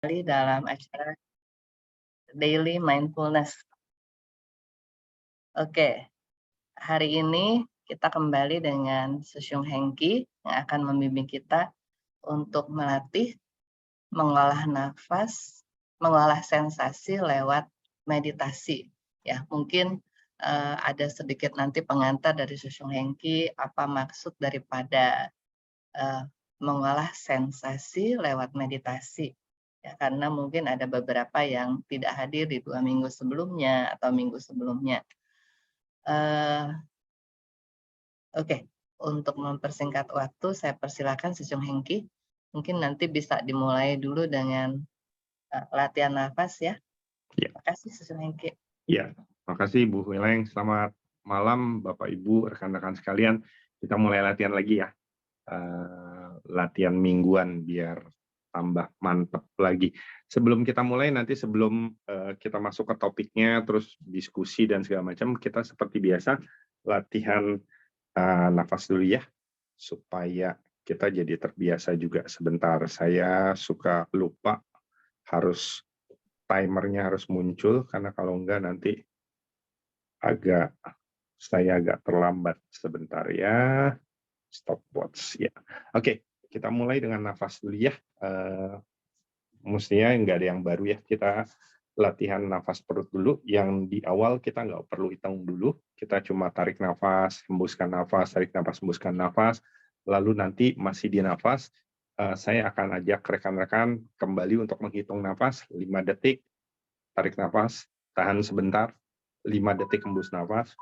dalam acara Daily Mindfulness. Oke, hari ini kita kembali dengan Susyung Hengki yang akan membimbing kita untuk melatih mengolah nafas, mengolah sensasi lewat meditasi. Ya, mungkin ada sedikit nanti pengantar dari Susyung Hengki apa maksud daripada mengolah sensasi lewat meditasi. Ya, karena mungkin ada beberapa yang tidak hadir di 2 minggu sebelumnya atau minggu sebelumnya. Oke, untuk mempersingkat waktu, saya persilakan Susyung Hengki. Mungkin nanti bisa dimulai dulu dengan latihan nafas ya. Ya. Terima kasih Susyung Hengki. Ya, makasih Bu Wileng. Selamat malam Bapak Ibu, rekan-rekan sekalian. Kita mulai latihan lagi ya. Latihan mingguan biar tambah mantep lagi. Sebelum kita mulai nanti sebelum kita masuk ke topiknya, terus diskusi dan segala macam, kita seperti biasa latihan nafas dulu ya, supaya kita jadi terbiasa juga sebentar. Saya suka lupa harus timernya harus muncul, karena kalau enggak nanti saya agak terlambat sebentar ya. Stopwatch ya. Oke, kita mulai dengan nafas dulu ya. Mestinya nggak ada yang baru ya. Kita latihan nafas perut dulu. Yang di awal kita nggak perlu hitung dulu. Kita cuma tarik nafas, hembuskan nafas, tarik nafas, hembuskan nafas. Lalu nanti masih di nafas, saya akan ajak rekan-rekan kembali untuk menghitung nafas 5 detik. Tarik nafas, tahan sebentar, 5 detik hembus nafas,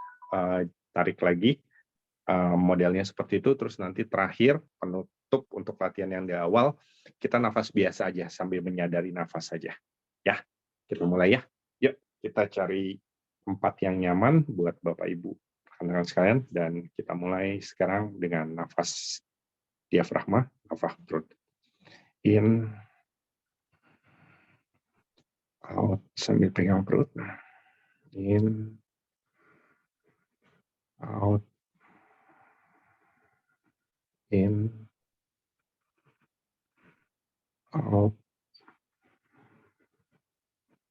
tarik lagi. Modelnya seperti itu, terus nanti terakhir penutup untuk latihan yang di awal, kita nafas biasa aja sambil menyadari nafas saja. Ya, kita mulai ya. Yuk, kita cari tempat yang nyaman buat Bapak Ibu rekan-rekan sekalian, dan kita mulai sekarang dengan nafas diafragma, nafas perut. In, out, sambil pegang perut. In, out, in, out,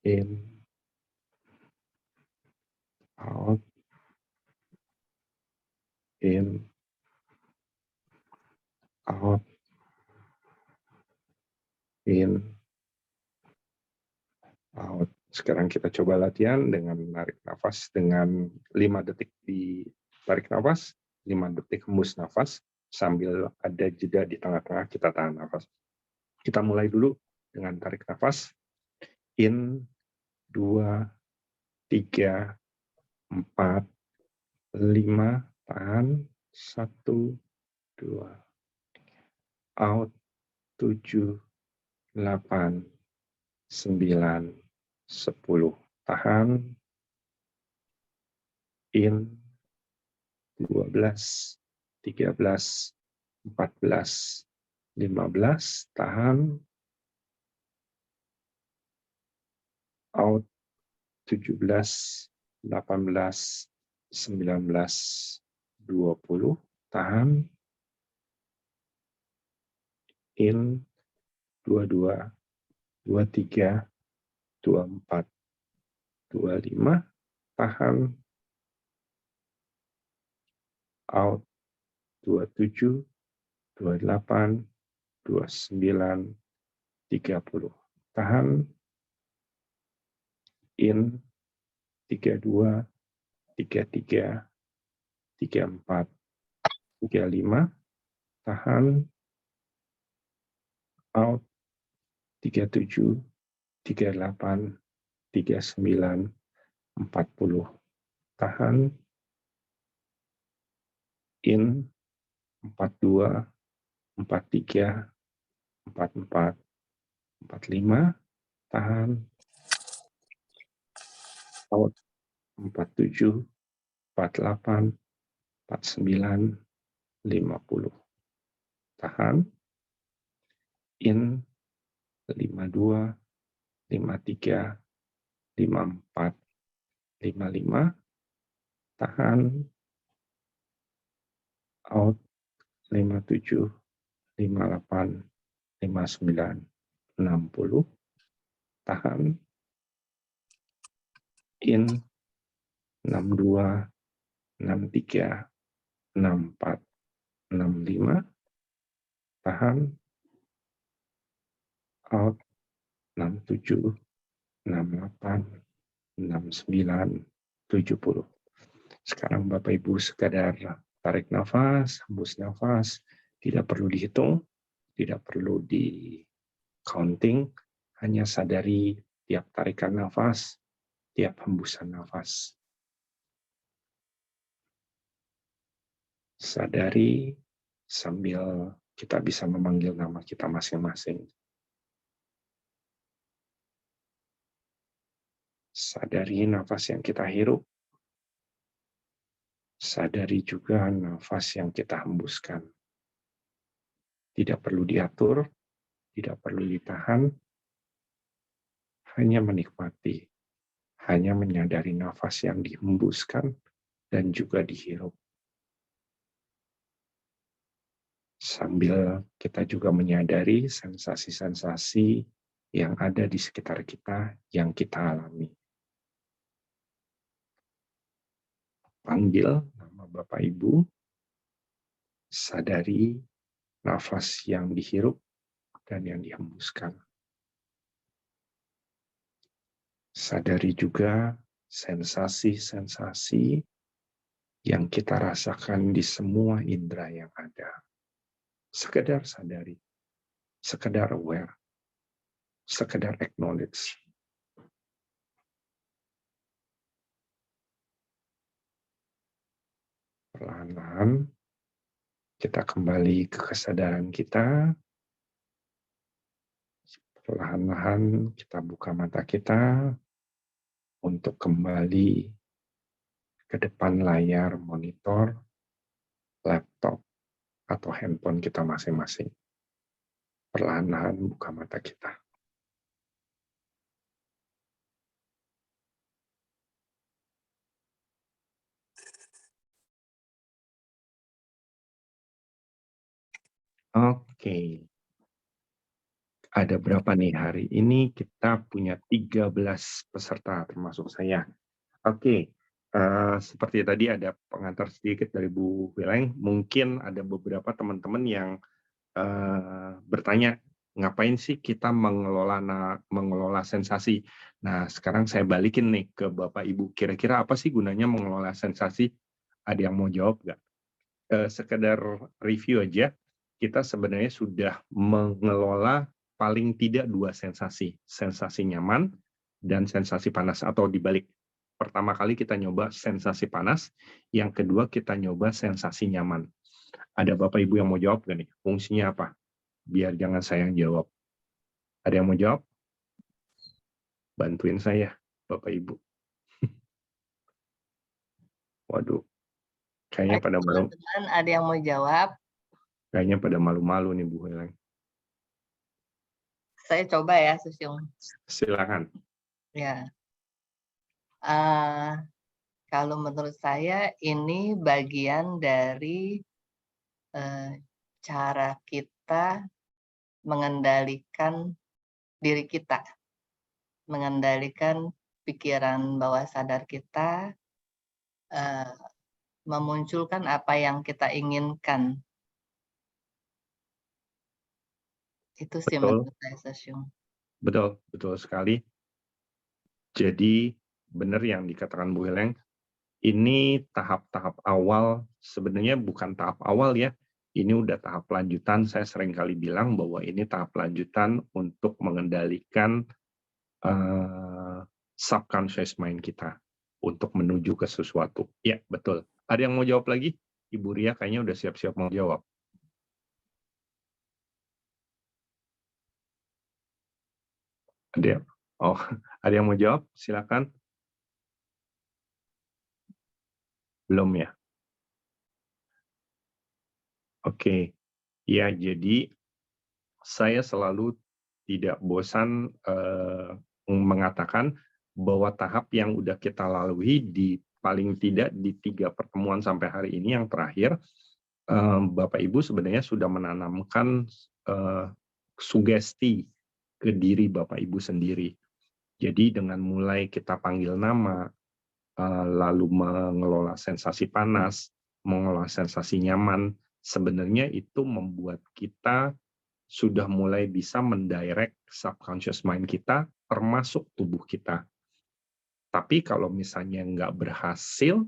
in, out, in, out, in, out. Sekarang kita coba latihan dengan menarik nafas dengan 5 detik ditarik nafas, 5 detik hembus nafas, sambil ada jeda di tengah-tengah kita tahan nafas. Kita mulai dulu dengan tarik nafas. In, 2, 3, 4, 5, tahan, 1, 2, out, 7, 8, 9, 10, tahan, in, 12, 13, 14, 15, tahan, out, 17, 18, 19, 20, tahan, in, 22, 23, 24, 25, tahan, out, 27, 28, 29, 30, tahan, in, 32, 33, 34, 35, tahan, out, 37, 38, 39, 40, tahan, in, 42, 43, 44, 45, tahan, out, 47, 48, 49, 50, tahan, in, 52, 53, 54, 55, tahan, out, 57, 58, 59, 60, tahan, in, 62, 63, 64, 65, tahan, out, 67, 68, 69, 70. Sekarang Bapak Ibu sekadar tarik nafas, hembus nafas, tidak perlu dihitung, tidak perlu di counting, hanya sadari tiap tarikan nafas, tiap hembusan nafas. Sadari sambil kita bisa memanggil nama kita masing-masing. Sadari nafas yang kita hirup, sadari juga nafas yang kita hembuskan. Tidak perlu diatur, tidak perlu ditahan, hanya menikmati, hanya menyadari nafas yang dihembuskan dan juga dihirup. Sambil kita juga menyadari sensasi-sensasi yang ada di sekitar kita yang kita alami. Panggil nama Bapak Ibu, sadari nafas yang dihirup dan yang dihembuskan. Sadari juga sensasi-sensasi yang kita rasakan di semua indera yang ada. Sekedar sadari, sekedar aware, sekedar acknowledge. Perlahan-lahan kita kembali ke kesadaran kita. Perlahan-lahan kita buka mata kita untuk kembali ke depan layar monitor, laptop, atau handphone kita masing-masing. Perlahan-lahan buka mata kita. Oke. Ada berapa nih hari ini? Kita punya 13 peserta termasuk saya. Oke. Seperti tadi ada pengantar sedikit dari Bu Wileng, mungkin ada beberapa teman-teman yang bertanya, ngapain sih kita mengelola sensasi? Nah, sekarang saya balikin nih ke Bapak Ibu. Kira-kira apa sih gunanya mengelola sensasi? Ada yang mau jawab nggak? Sekedar review aja, kita sebenarnya sudah mengelola paling tidak 2 sensasi, sensasi nyaman dan sensasi panas, atau dibalik. Pertama kali kita nyoba sensasi panas, yang kedua kita nyoba sensasi nyaman. Ada Bapak Ibu yang mau jawab nggak nih? Fungsinya apa? Biar jangan saya yang jawab. Ada yang mau jawab? Bantuin saya, Bapak Ibu. Waduh, kayaknya Baik, pada teman-teman, ada yang mau jawab? kayaknya pada malu-malu nih Bu Heleng. Saya coba ya, Susyung. Silakan. Ya. Kalau menurut saya ini bagian dari cara kita mengendalikan diri kita, mengendalikan pikiran bawah sadar kita, memunculkan apa yang kita inginkan. Itu sih Betul, menurut saya, Susyung. betul sekali. Jadi benar yang dikatakan Bu Heleng, ini tahap-tahap awal, sebenarnya bukan tahap awal ya, ini udah tahap lanjutan. Saya sering kali bilang bahwa ini tahap lanjutan untuk mengendalikan subconscious mind kita untuk menuju ke sesuatu. Ya, betul. Ada yang mau jawab lagi? Ibu Ria kayaknya udah siap-siap mau jawab. Ada yang mau jawab? Silakan. Belum ya? Oke. Ya, jadi saya selalu tidak bosan mengatakan bahwa tahap yang udah kita lalui di paling tidak di 3 pertemuan sampai hari ini yang terakhir, Bapak Ibu sebenarnya sudah menanamkan sugesti ke diri Bapak Ibu sendiri. Jadi dengan mulai kita panggil nama, lalu mengelola sensasi panas, mengelola sensasi nyaman, sebenarnya itu membuat kita sudah mulai bisa mendirect subconscious mind kita, termasuk tubuh kita. Tapi kalau misalnya nggak berhasil,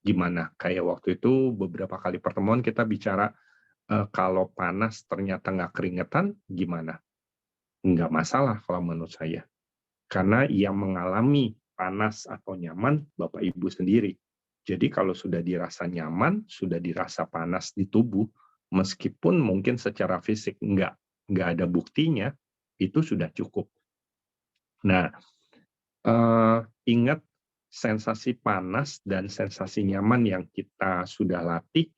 gimana? Kayak waktu itu beberapa kali pertemuan kita bicara, kalau panas ternyata nggak keringetan, gimana? Nggak masalah kalau menurut saya. Karena yang mengalami panas atau nyaman Bapak Ibu sendiri. Jadi kalau sudah dirasa nyaman, sudah dirasa panas di tubuh, meskipun mungkin secara fisik nggak ada buktinya, itu sudah cukup. Nah, ingat sensasi panas dan sensasi nyaman yang kita sudah latih,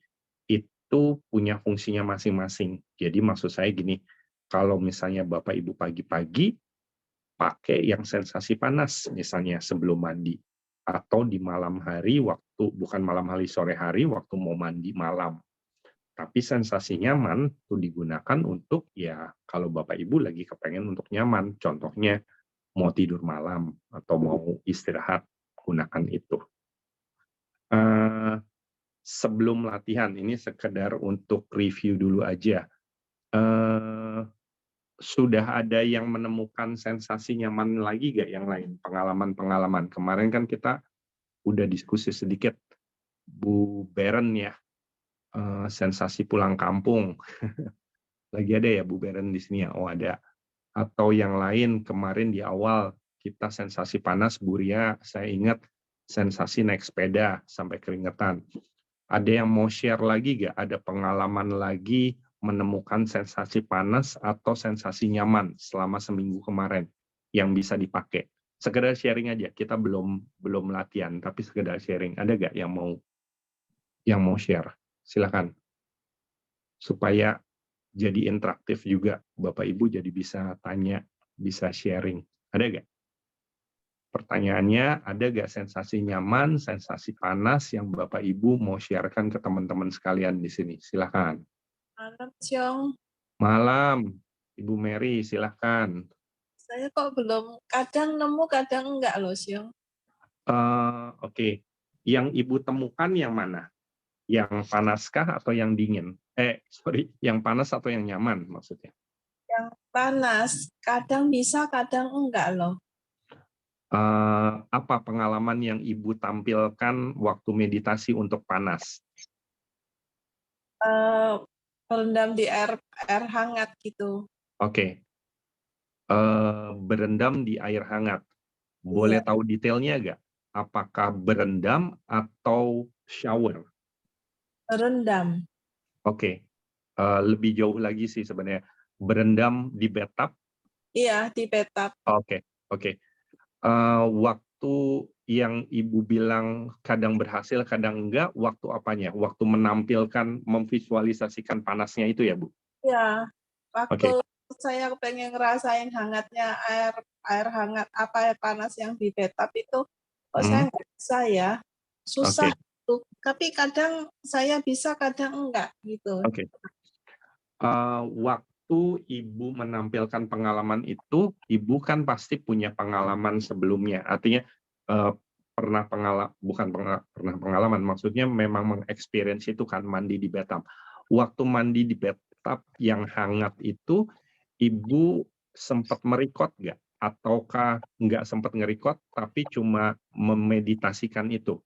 itu punya fungsinya masing-masing. Jadi maksud saya gini, kalau misalnya Bapak Ibu pagi-pagi, pakai yang sensasi panas misalnya sebelum mandi, atau di malam hari waktu bukan malam hari, sore hari waktu mau mandi malam. Tapi sensasi nyaman itu digunakan untuk ya kalau Bapak Ibu lagi kepengen untuk nyaman, contohnya mau tidur malam atau mau istirahat, gunakan itu. Sebelum latihan, ini sekedar untuk review dulu aja. Sudah ada yang menemukan sensasi nyaman lagi nggak yang lain? Pengalaman-pengalaman. Kemarin kan kita udah diskusi sedikit, Bu Beren ya, sensasi pulang kampung. Lagi ada ya Bu Beren di sini ya? Oh ada. Atau yang lain kemarin di awal kita sensasi panas, Bu Ria, saya ingat sensasi naik sepeda sampai keringetan. Ada yang mau share lagi nggak? Ada pengalaman lagi menemukan sensasi panas atau sensasi nyaman selama seminggu kemarin yang bisa dipakai? Sekedar sharing aja, kita belum latihan, tapi sekedar sharing. Ada nggak yang mau share? Silakan. Supaya jadi interaktif juga, Bapak Ibu jadi bisa tanya, bisa sharing. Ada nggak? Pertanyaannya, ada nggak sensasi nyaman, sensasi panas yang Bapak Ibu mau sharekan ke teman-teman sekalian di sini? Silakan. Malam, Siong. Malam, Ibu Mary, silahkan. Saya kok belum, kadang nemu, kadang enggak loh, Siong. Oke. Yang Ibu temukan yang mana? Yang panaskah atau yang dingin? Yang panas atau yang nyaman maksudnya? Yang panas, kadang bisa, kadang enggak loh. Apa pengalaman yang Ibu tampilkan waktu meditasi untuk panas? Berendam di air hangat gitu. Oke. Berendam di air hangat. Boleh Iya, tahu detailnya nggak? Apakah berendam atau shower? berendam. Oke. Lebih jauh lagi sih sebenarnya. Berendam di bathtub. Iya, di bathtub. Oke, oke. Waktu yang Ibu bilang kadang berhasil, kadang enggak, waktu apanya? Waktu menampilkan, memvisualisasikan panasnya itu ya, Bu? Iya, waktu Oke. saya pengen ngerasain hangatnya air hangat, air panas yang di bathtub itu, kok saya nggak bisa ya. Susah Oke, tuh. Tapi kadang saya bisa, kadang enggak gitu. oke. Waktu Ibu menampilkan pengalaman itu, Ibu kan pasti punya pengalaman sebelumnya. Artinya pernah pengalaman, maksudnya memang mengexperience itu kan mandi di bathtub. Waktu mandi di bathtub yang hangat itu, Ibu sempat merekod nggak? Ataukah nggak sempat ngerekod, tapi cuma memeditasikan itu?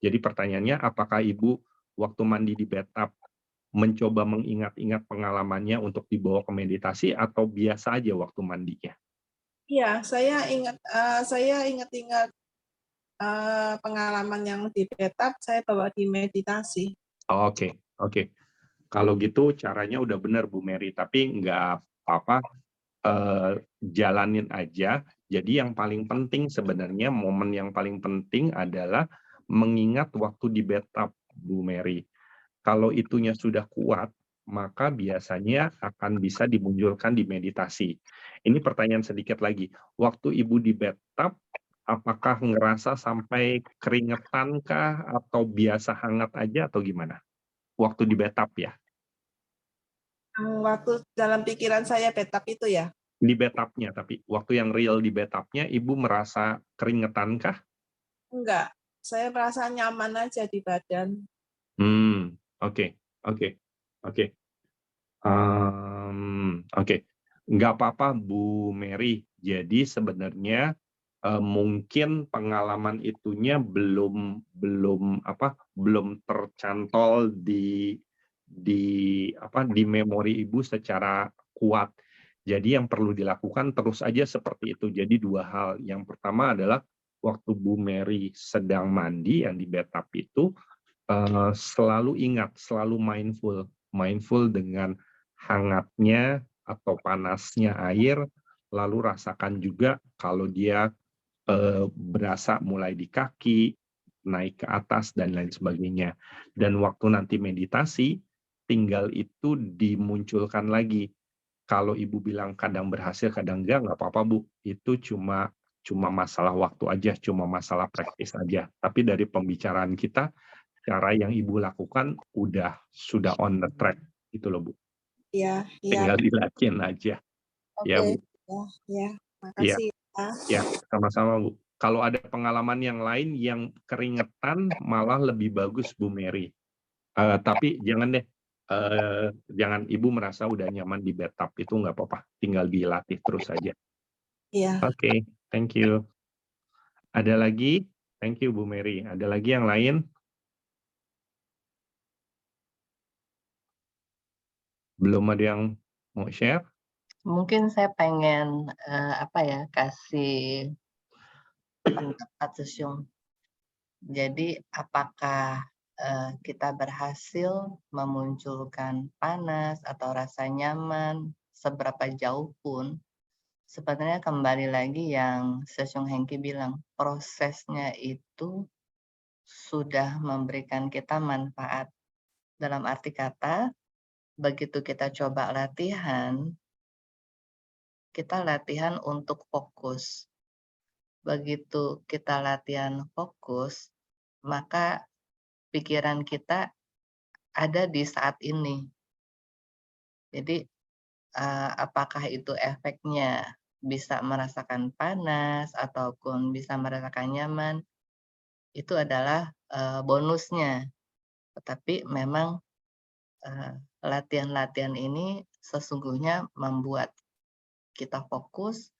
Jadi pertanyaannya, apakah Ibu waktu mandi di bathtub mencoba mengingat-ingat pengalamannya untuk dibawa ke meditasi atau biasa aja waktu mandinya? Iya, saya ingat-ingat pengalaman yang di bathtub, saya bawa di meditasi. Oke, oke. Kalau gitu caranya udah benar Bu Mary, tapi nggak apa-apa, jalanin aja. Jadi yang paling penting sebenarnya, momen yang paling penting adalah mengingat waktu di bathtub, Bu Mary. Kalau itunya sudah kuat, maka biasanya akan bisa dimunculkan di meditasi. Ini pertanyaan sedikit lagi. Waktu Ibu di bathtub, apakah ngerasa sampai keringetan kah atau biasa hangat aja atau gimana? Waktu di bathtub ya? Waktu dalam pikiran saya bathtub itu ya. Di bathtub-nya, tapi waktu yang real di bathtub-nya Ibu merasa keringetan kah? Enggak, saya merasa nyaman aja di badan. Oke, oke, oke. Oke, nggak apa-apa Bu Mary. Jadi sebenarnya mungkin pengalaman itunya belum tercantol di memori Ibu secara kuat. Jadi yang perlu dilakukan terus aja seperti itu. Jadi dua hal. Yang pertama adalah waktu Bu Mary sedang mandi yang di bathtub itu, selalu ingat, selalu mindful dengan hangatnya atau panasnya air, lalu rasakan juga kalau dia berasa mulai di kaki, naik ke atas, dan lain sebagainya. Dan waktu nanti meditasi, tinggal itu dimunculkan lagi. Kalau Ibu bilang kadang berhasil, kadang nggak apa-apa Bu. Itu cuma masalah waktu aja, cuma masalah praktis aja. Tapi dari pembicaraan kita, cara yang Ibu lakukan sudah on the track gitu loh Bu. Iya, iya. Tinggal dilakuin aja. Ya Oke, Bu. ya, Iya. makasih ya. Ya, sama-sama Bu. Kalau ada pengalaman yang lain yang keringetan malah lebih bagus Bu Mary. Tapi jangan deh, jangan Ibu merasa udah nyaman di bathtub, itu nggak apa-apa. Tinggal dilatih terus saja. Iya. Oke, thank you. Ada lagi? Thank you Bu Mary. Ada lagi yang lain? Belum ada yang mau share? Mungkin saya pengen, kasih pendapat Susyung. Jadi apakah, kita berhasil memunculkan panas atau rasa nyaman seberapa jauh pun, sebenarnya kembali lagi yang Susyung Hengki bilang, prosesnya itu sudah memberikan kita manfaat. Dalam arti kata, begitu kita coba latihan, kita latihan untuk fokus. Begitu kita latihan fokus, maka pikiran kita ada di saat ini. Jadi, apakah itu efeknya bisa merasakan panas ataupun bisa merasakan nyaman, itu adalah, bonusnya. Tetapi memang, latihan-latihan ini sesungguhnya membuat kita fokus,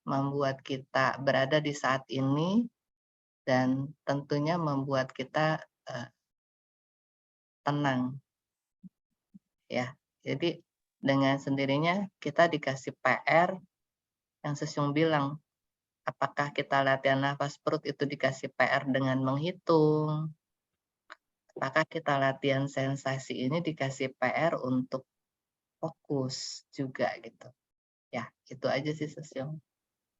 membuat kita berada di saat ini, dan tentunya membuat kita, tenang, ya. Jadi dengan sendirinya kita dikasih PR yang Susyung bilang, apakah kita latihan nafas perut itu dikasih PR dengan menghitung, apakah kita latihan sensasi ini dikasih PR untuk fokus juga gitu. Ya, itu aja sih Susyung.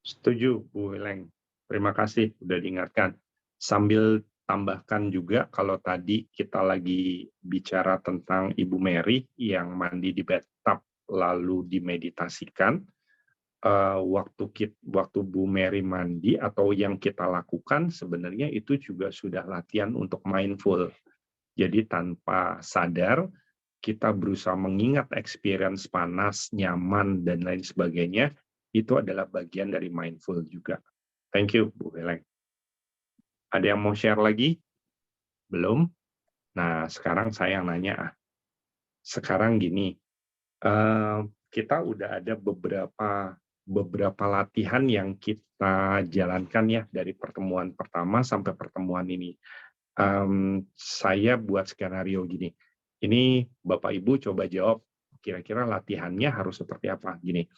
Setuju Bu Heleng. Terima kasih udah diingatkan. Sambil tambahkan juga kalau tadi kita lagi bicara tentang Ibu Mary yang mandi di bathtub lalu dimeditasikan, waktu Bu Mary mandi atau yang kita lakukan sebenarnya itu juga sudah latihan untuk mindful. Jadi tanpa sadar kita berusaha mengingat experience panas, nyaman, dan lain sebagainya, itu adalah bagian dari mindful juga. Thank you, Bu Heleng. Ada yang mau share lagi? Belum? Nah, sekarang saya yang nanya. Sekarang gini, kita udah ada beberapa latihan yang kita jalankan ya dari pertemuan pertama sampai pertemuan ini. Saya buat skenario gini. Ini Bapak Ibu coba jawab kira-kira latihannya harus seperti apa. Gini,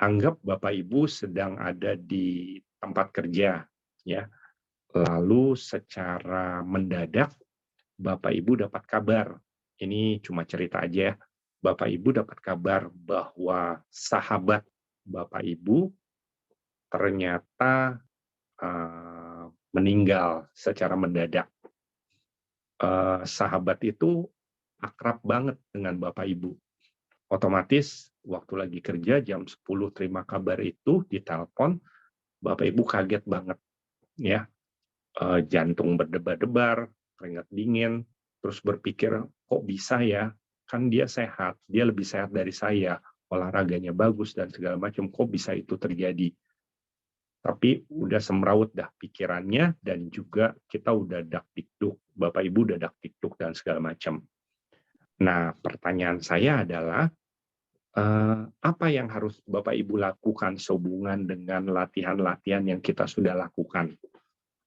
anggap Bapak Ibu sedang ada di tempat kerja, ya. Lalu secara mendadak Bapak Ibu dapat kabar. Ini cuma cerita aja ya. Bapak Ibu dapat kabar bahwa sahabat Bapak Ibu ternyata meninggal secara mendadak. Sahabat itu akrab banget dengan Bapak Ibu. Otomatis waktu lagi kerja jam 10 terima kabar itu di telepon, Bapak Ibu kaget banget ya. Jantung berdebar-debar, keringat dingin, terus berpikir kok bisa ya kan dia sehat, dia lebih sehat dari saya, olahraganya bagus dan segala macam, kok bisa itu terjadi? Tapi udah semrawut dah pikirannya dan juga kita udah dakdikduk, Bapak Ibu udah dakdikduk dan segala macam. Nah, pertanyaan saya adalah apa yang harus Bapak Ibu lakukan sehubungan dengan latihan-latihan yang kita sudah lakukan?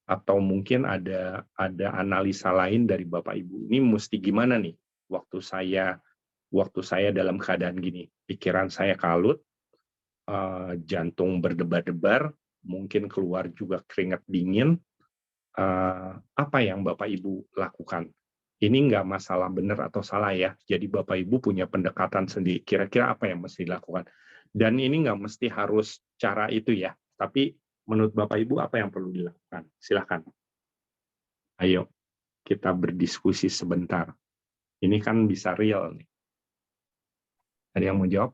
Atau mungkin ada analisa lain dari Bapak Ibu, ini mesti gimana nih waktu saya dalam keadaan gini, pikiran saya kalut, jantung berdebar-debar, mungkin keluar juga keringat dingin, apa yang Bapak Ibu lakukan? Ini nggak masalah benar atau salah ya, jadi Bapak Ibu punya pendekatan sendiri, kira-kira apa yang mesti dilakukan. Dan ini nggak mesti harus cara itu ya, tapi menurut Bapak Ibu apa yang perlu dilakukan? Silakan. Ayo, kita berdiskusi sebentar. Ini kan bisa real nih. Ada yang mau jawab?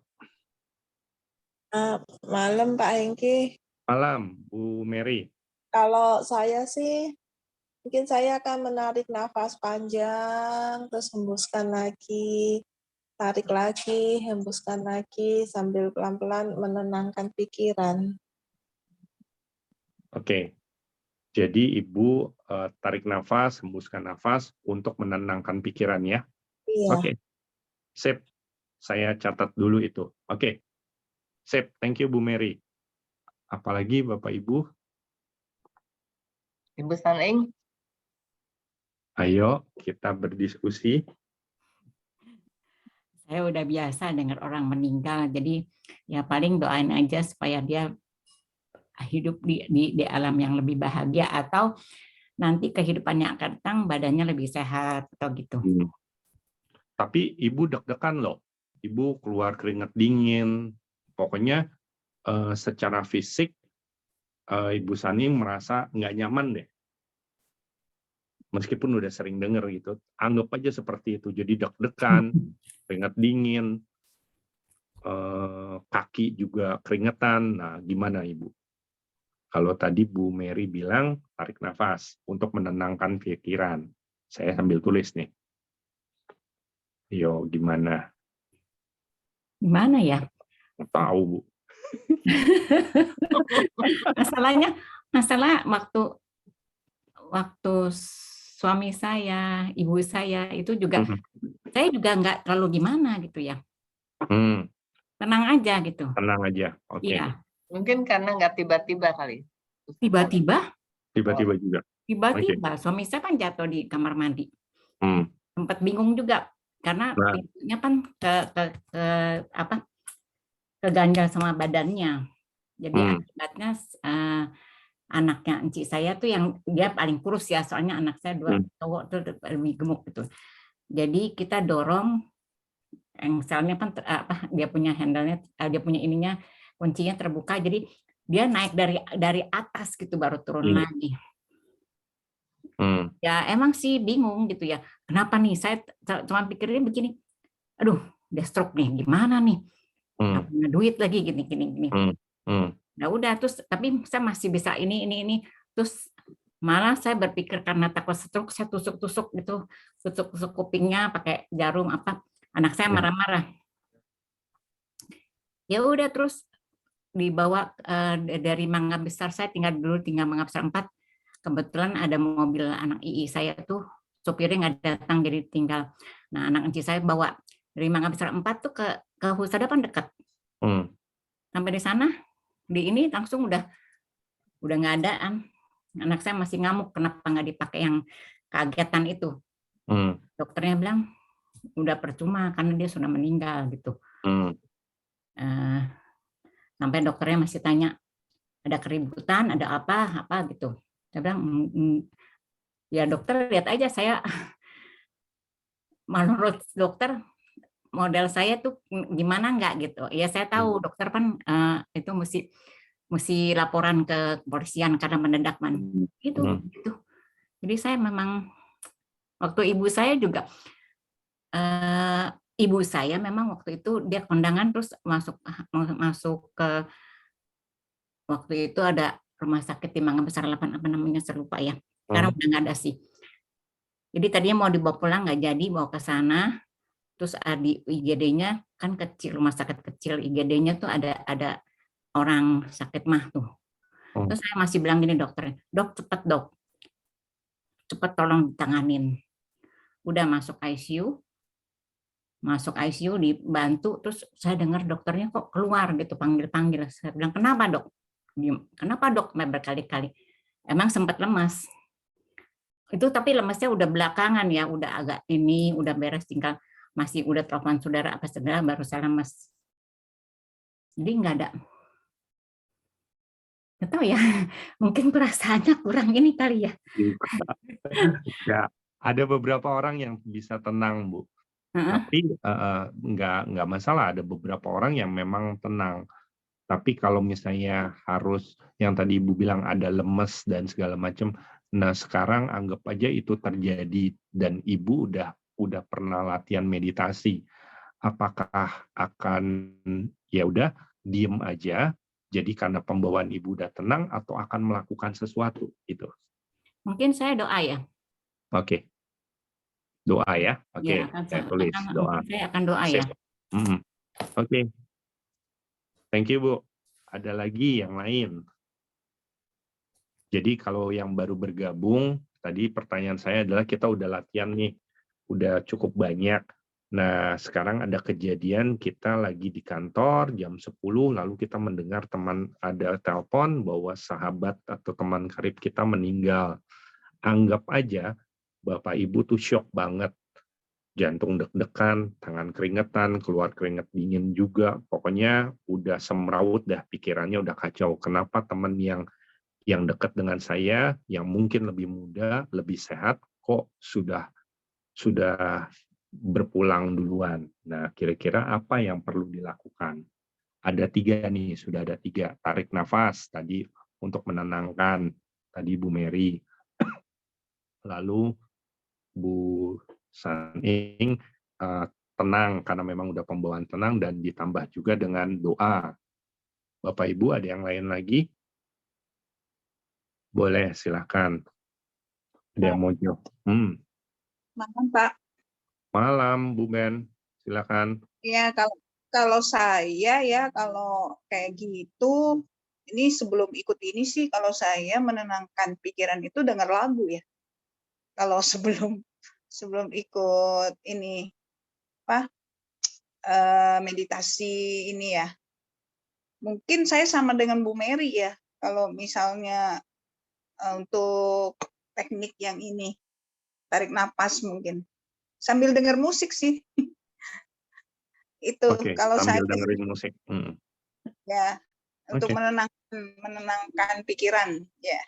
Malam Pak Hengki. Malam, Bu Mary. Kalau saya sih, mungkin saya akan menarik nafas panjang, terus hembuskan lagi, tarik lagi, hembuskan lagi, sambil pelan-pelan menenangkan pikiran. Oke, jadi Ibu tarik nafas, hembuskan nafas untuk menenangkan pikiran ya. Iya. Oke, sip. Saya catat dulu itu. Oke, sip. Thank you Bu Mary. Apalagi Bapak Ibu? Ibu Saning? Ayo kita berdiskusi. Saya udah biasa dengar orang meninggal, jadi ya paling doain aja supaya dia hidup di alam yang lebih bahagia, atau nanti kehidupannya akan datang badannya lebih sehat atau gitu. Tapi Ibu deg-degan loh. Ibu keluar keringat dingin. Pokoknya secara fisik Ibu Saning merasa nggak nyaman deh. Meskipun udah sering dengar gitu, anggap aja seperti itu. Jadi deg-degan, keringat dingin, kaki juga keringetan. Nah, gimana Ibu? Kalau tadi Bu Mary bilang tarik nafas untuk menenangkan pikiran. Saya sambil tulis nih. Yo, gimana? Gimana ya? Tahu Bu. Masalah waktu suami saya, ibu saya itu juga, saya juga nggak terlalu gimana gitu ya. Tenang aja gitu. Tenang aja, oke. Iya. Mungkin karena nggak tiba-tiba kali. Tiba-tiba juga. Tiba-tiba suami saya kan jatuh di kamar mandi. Sempat bingung juga karena pintunya kan keganjal sama badannya. Jadi akibatnya anaknya encik saya tuh yang dia paling kurus ya, soalnya anak saya dua cowok tuh lebih gemuk gitu. Jadi kita dorong, engselnya kan dia punya handle-nya, dia punya ininya, kuncinya terbuka, jadi dia naik dari atas gitu baru turun lagi. Ya emang sih bingung gitu ya, kenapa nih, saya cuma pikirnya begini, aduh dia stroke nih, gimana nih, nggak punya duit lagi gini. Nah udah, terus tapi saya masih bisa ini, terus malah saya berpikir karena takut stroke, saya tusuk kupingnya pakai jarum anak saya marah-marah. Ya udah, terus dibawa dari Mangga Besar, saya tinggal Mangga Besar 4, kebetulan ada mobil anak II saya tuh, sopirnya nggak datang jadi tinggal. Nah anak enci saya bawa dari Mangga Besar 4 tuh ke Husada kan dekat. Sampai di sana ini langsung udah nggak ada. Anak saya masih ngamuk kenapa nggak dipakai yang kagetan itu. Dokternya bilang udah percuma karena dia sudah meninggal gitu. Sampai dokternya masih tanya ada keributan, ada apa gitu. Saya bilang ya dokter, lihat aja saya menurut dokter model saya tuh gimana nggak gitu. Ya saya tahu dokter kan itu mesti laporan ke kepolisian karena mendadak gitu. Jadi saya memang waktu ibu saya juga ibu saya memang waktu itu dia kondangan, terus masuk ke waktu itu ada rumah sakit di Mangga Besar 8 apa namanya saya lupa ya. Sekarang udah nggak ada sih. Jadi tadinya mau dibawa pulang nggak jadi, bawa ke sana. terus di IGD-nya kan kecil, rumah sakit kecil, IGD-nya tuh ada orang sakit mah tuh. Terus saya masih bilang gini dokternya, dok cepet tolong ditanganin. Udah masuk ICU dibantu, terus saya dengar dokternya kok keluar gitu, panggil-panggil. Saya bilang, kenapa dok? Kenapa dok? Berkali-kali. Emang sempat lemas. Itu tapi lemesnya udah belakangan ya, udah agak udah beres, tinggal masih udah telepon saudara apa segala baru saya lemes. Jadi nggak tahu ya, mungkin perasaannya kurang ini kali ya. Ya, ada beberapa orang yang bisa tenang, Bu. Tapi nggak masalah, ada beberapa orang yang memang tenang. Tapi kalau misalnya harus yang tadi Ibu bilang ada lemes dan segala macam, nah sekarang anggap aja itu terjadi dan Ibu udah pernah latihan meditasi. Apakah akan ya udah diem aja? Jadi karena pembawaan Ibu udah tenang atau akan melakukan sesuatu gitu? Mungkin saya doa ya. Oke. Doa ya, oke, Ya, saya tulis doa. saya akan doa ya. Oke, thank you Bu. Ada lagi yang lain? Jadi kalau yang baru bergabung, tadi pertanyaan saya adalah kita udah latihan nih, udah cukup banyak. Nah, sekarang ada kejadian kita lagi di kantor jam 10, lalu kita mendengar ada telepon bahwa sahabat atau teman karib kita meninggal. Anggap aja Bapak Ibu tuh shock banget. Jantung deg-degan, tangan keringetan, keluar keringet dingin juga. Pokoknya udah semrawut dah, pikirannya udah kacau. Kenapa teman yang dekat dengan saya, yang mungkin lebih muda, lebih sehat, kok sudah berpulang duluan. Nah, kira-kira apa yang perlu dilakukan? Ada 3 nih, sudah ada 3. Tarik nafas tadi untuk menenangkan, tadi Bu Mary. Lalu Bu Saning tenang, karena memang udah pembawaan tenang dan ditambah juga dengan doa. Bapak Ibu ada yang lain lagi? Boleh, silakan. Ada yang mau jawab? Malam, Pak. Malam, Bu Ben. Silakan. Ya, kalau saya ya, kalau kayak gitu, ini sebelum ikut ini sih, kalau saya menenangkan pikiran itu dengar lagu ya. Kalau sebelum ikut ini meditasi ini ya, mungkin saya sama dengan Bu Mary ya. Kalau misalnya untuk teknik yang ini, tarik napas mungkin sambil dengar musik sih. Itu Oke, kalau saya sambil dengerin musik. ya untuk menenangkan pikiran ya.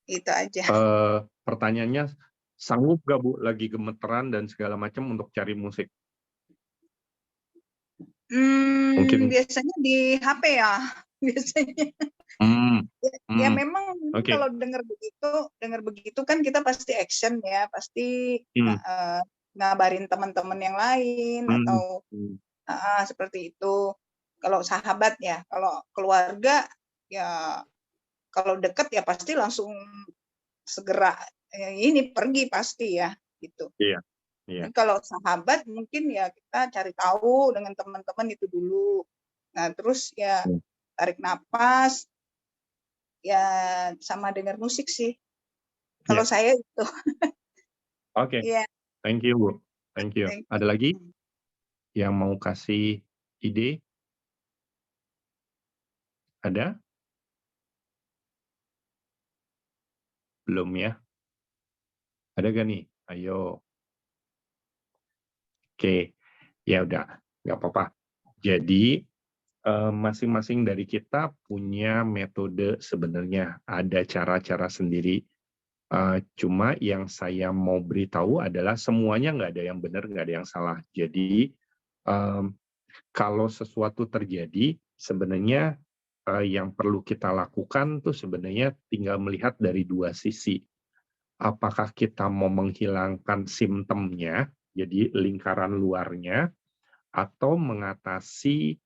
Itu aja. Pertanyaannya, sanggup gak Bu lagi gemeteran dan segala macam untuk cari musik? Mungkin. Biasanya di HP ya, biasanya. Ya memang kalau dengar begitu kan kita pasti action ya, pasti ngabarin teman-teman yang lain atau seperti itu. Kalau sahabat ya, kalau keluarga ya, kalau dekat ya pasti langsung segera ini pergi pasti ya gitu. Iya. Kalau sahabat mungkin ya kita cari tahu dengan teman-teman itu dulu. Nah terus ya tarik napas, ya sama dengar musik sih. Kalau saya itu. Oke. Thank you Bu. Thank you. Ada lagi yang mau kasih ide? Ada? Belum ya? Ada gak nih? Ayo. Oke, ya udah, nggak apa-apa. Jadi masing-masing dari kita punya metode sebenarnya, ada cara-cara sendiri. Cuma yang saya mau beritahu adalah semuanya nggak ada yang benar, nggak ada yang salah. Jadi kalau sesuatu terjadi, sebenarnya yang perlu kita lakukan tuh sebenarnya tinggal melihat dari 2 sisi. Apakah kita mau menghilangkan simptomnya, jadi lingkaran luarnya, atau mengatasi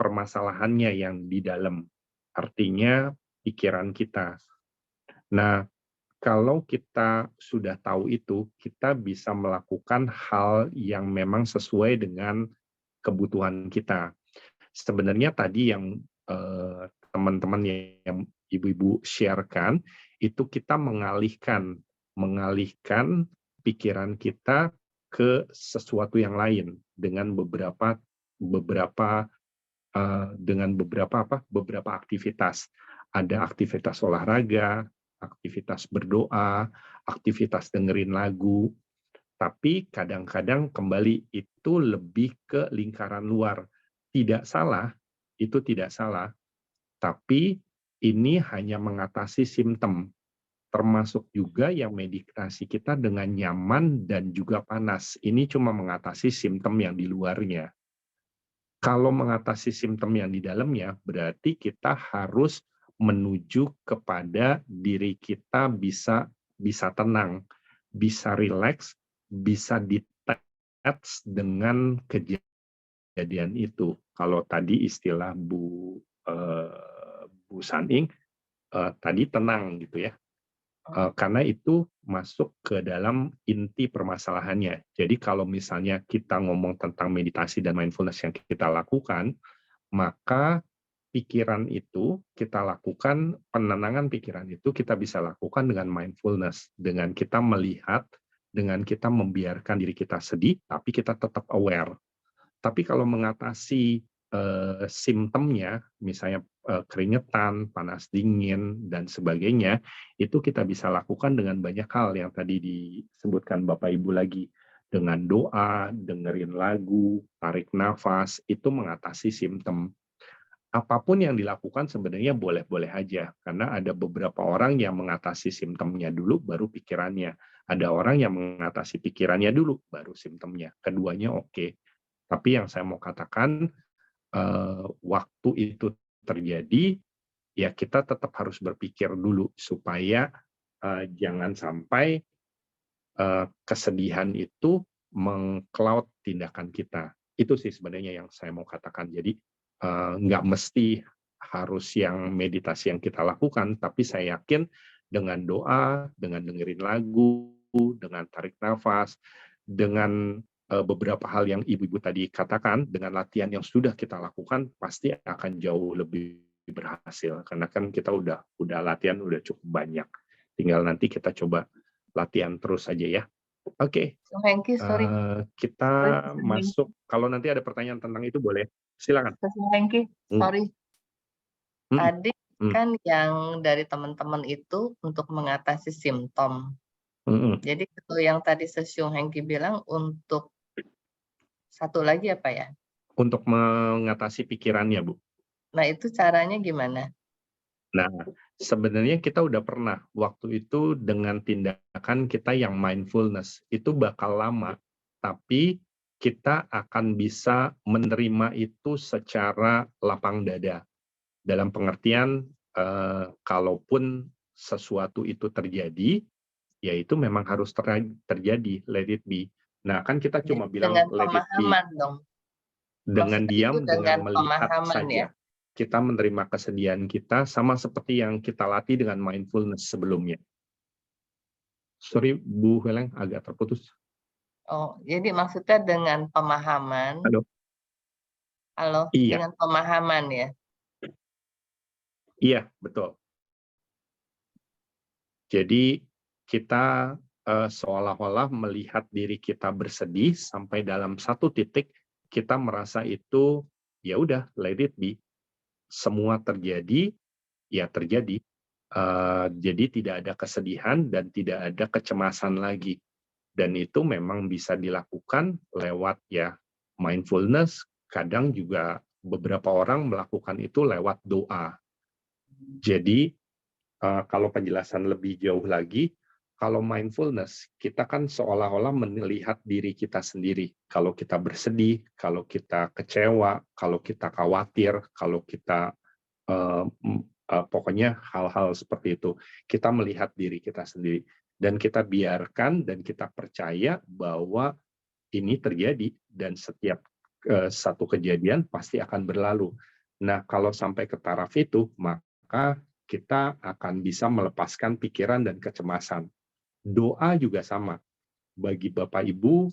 permasalahannya yang di dalam, artinya pikiran kita. Nah, kalau kita sudah tahu itu, kita bisa melakukan hal yang memang sesuai dengan kebutuhan kita. Sebenarnya tadi yang teman-teman yang ibu-ibu share-kan, itu kita mengalihkan pikiran kita ke sesuatu yang lain dengan beberapa beberapa aktivitas. Ada aktivitas olahraga, aktivitas berdoa, aktivitas dengerin lagu. Tapi kadang-kadang kembali itu lebih ke lingkaran luar. Tidak salah, itu tidak salah. Tapi ini hanya mengatasi simptom. Termasuk juga yang meditasi kita dengan nyaman dan juga panas. Ini cuma mengatasi simptom yang di luarnya. Kalau mengatasi simptom yang di dalamnya, berarti kita harus menuju kepada diri kita bisa tenang, bisa rileks, bisa detach dengan kejadian itu. Kalau tadi istilah Bu Saning, tadi tenang gitu ya. Karena itu masuk ke dalam inti permasalahannya. Jadi kalau misalnya kita ngomong tentang meditasi dan mindfulness yang kita lakukan, maka pikiran itu kita lakukan, penenangan pikiran itu kita bisa lakukan dengan mindfulness, dengan kita melihat, dengan kita membiarkan diri kita sedih, tapi kita tetap aware. Tapi kalau mengatasi simptomnya, misalnya keringetan, panas dingin, dan sebagainya, itu kita bisa lakukan dengan banyak hal yang tadi disebutkan Bapak Ibu lagi. Dengan doa, dengerin lagu, tarik nafas, itu mengatasi simptom. Apapun yang dilakukan sebenarnya boleh-boleh aja, karena ada beberapa orang yang mengatasi simptomnya dulu, baru pikirannya. Ada orang yang mengatasi pikirannya dulu, baru simptomnya. Keduanya oke. Tapi yang saya mau katakan, waktu itu terjadi, ya kita tetap harus berpikir dulu supaya jangan sampai kesedihan itu meng-cloud tindakan kita. Itu sih sebenarnya yang saya mau katakan. Jadi nggak mesti harus yang meditasi yang kita lakukan, tapi saya yakin dengan doa, dengan dengerin lagu, dengan tarik nafas, dengan beberapa hal yang ibu-ibu tadi katakan, dengan latihan yang sudah kita lakukan pasti akan jauh lebih berhasil, karena kan kita udah latihan udah cukup banyak, tinggal nanti kita coba latihan terus aja ya. Oke, Hengki, sorry. kita masuk, kalau nanti ada pertanyaan tentang itu boleh, silakan. Hengki, sorry. Tadi Hmm. kan yang dari teman-teman itu untuk mengatasi simptom. Jadi kalau yang tadi Sesiung Hengki bilang untuk satu lagi apa ya? Untuk mengatasi pikirannya, Bu. Nah, itu caranya gimana? Nah, sebenarnya kita udah pernah waktu itu dengan tindakan kita yang mindfulness. Itu bakal lama, tapi kita akan bisa menerima itu secara lapang dada. Dalam pengertian, kalaupun sesuatu itu terjadi, ya itu memang harus terjadi, let it be. Nah, kan kita cuma bilang dengan let it be. pemahaman dong. Dengan Maksudnya diam, itu dengan dengan melihat pemahaman saja. ya. Kita menerima kesedihan kita sama seperti yang kita latih dengan mindfulness sebelumnya. Sorry, Bu Heleng, agak terputus. Oh, jadi maksudnya dengan pemahaman. Halo, Iya. dengan pemahaman ya. Iya, betul. Jadi kita seolah-olah melihat diri kita bersedih sampai dalam satu titik kita merasa itu ya udah let it be. Semua terjadi, ya terjadi. Jadi tidak ada kesedihan dan tidak ada kecemasan lagi. Dan itu memang bisa dilakukan lewat ya mindfulness, kadang juga beberapa orang melakukan itu lewat doa. Jadi kalau penjelasan lebih jauh lagi, kalau mindfulness, kita kan seolah-olah melihat diri kita sendiri. Kalau kita bersedih, kalau kita kecewa, kalau kita khawatir, kalau kita pokoknya hal-hal seperti itu. Kita melihat diri kita sendiri. Dan kita biarkan dan kita percaya bahwa ini terjadi dan setiap satu kejadian pasti akan berlalu. Nah, kalau sampai ke taraf itu, maka kita akan bisa melepaskan pikiran dan kecemasan. Doa juga sama. Bagi Bapak Ibu,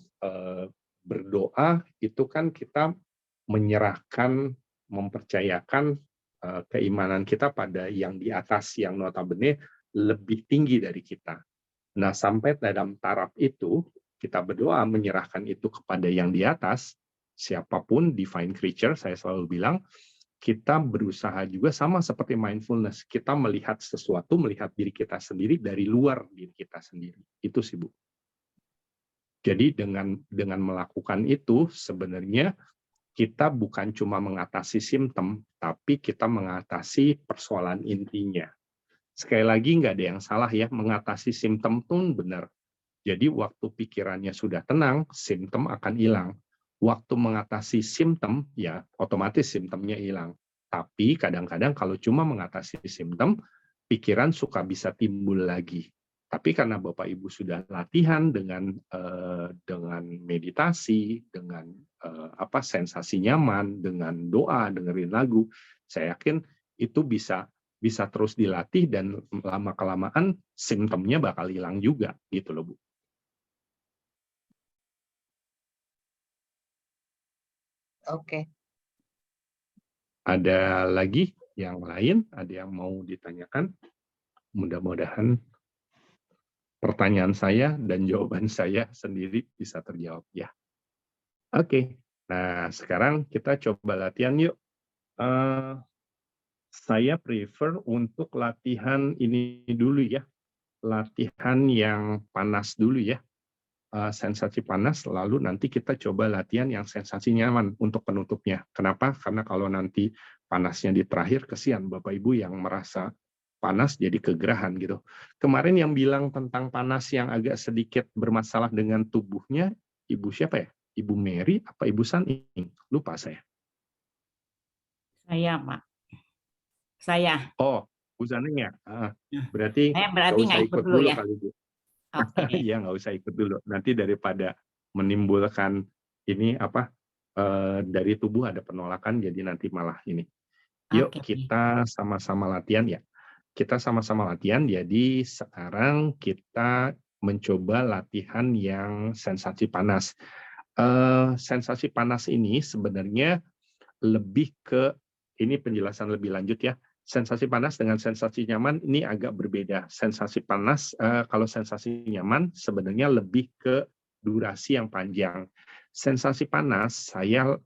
berdoa itu kan kita menyerahkan, mempercayakan keimanan kita pada yang di atas, yang notabene lebih tinggi dari kita. Nah, sampai dalam taraf itu, kita berdoa menyerahkan itu kepada yang di atas, siapapun, divine creature, saya selalu bilang, kita berusaha juga sama seperti mindfulness. Kita melihat sesuatu, melihat diri kita sendiri dari luar diri kita sendiri. Itu sih, Bu. Jadi dengan melakukan itu, sebenarnya kita bukan cuma mengatasi simptom, tapi kita mengatasi persoalan intinya. Sekali lagi, nggak ada yang salah ya, mengatasi simptom pun benar. Jadi waktu pikirannya sudah tenang, simptom akan hilang. Waktu mengatasi simptom, ya otomatis simptomnya hilang. Tapi kadang-kadang kalau cuma mengatasi simptom, pikiran suka bisa timbul lagi. Tapi karena Bapak Ibu sudah latihan dengan meditasi, dengan sensasi nyaman, dengan doa, dengerin lagu, saya yakin itu bisa terus dilatih dan lama-kelamaan simptomnya bakal hilang juga, gitu loh, Bu. Oke. Ada lagi yang lain? Ada yang mau ditanyakan? Mudah-mudahan pertanyaan saya dan jawaban saya sendiri bisa terjawab ya. Oke. Nah, sekarang kita coba latihan yuk. Saya prefer untuk latihan ini dulu ya. Latihan yang panas dulu ya. Sensasi panas, lalu nanti kita coba latihan yang sensasi nyaman untuk penutupnya. Kenapa? Karena kalau nanti panasnya di terakhir, kesian Bapak Ibu yang merasa panas jadi kegerahan gitu. Kemarin yang bilang tentang panas yang agak sedikit bermasalah dengan tubuhnya, Ibu siapa ya? Ibu Mary apa Ibu Saning? Lupa saya. Saya, Pak. Saya. Oh, Bu Saning ya? Berarti nggak ikut dulu ya. kali Bu. Oke. Iya, nggak usah ikut dulu. Nanti daripada menimbulkan ini dari tubuh ada penolakan, jadi nanti malah ini. Yuk kita sama-sama latihan ya. Kita sama-sama latihan. Jadi sekarang kita mencoba latihan yang sensasi panas. Sensasi panas ini sebenarnya lebih ke ini penjelasan lebih lanjut ya. Sensasi panas dengan sensasi nyaman ini agak berbeda. Sensasi panas, kalau sensasi nyaman sebenarnya lebih ke durasi yang panjang. Sensasi panas, saya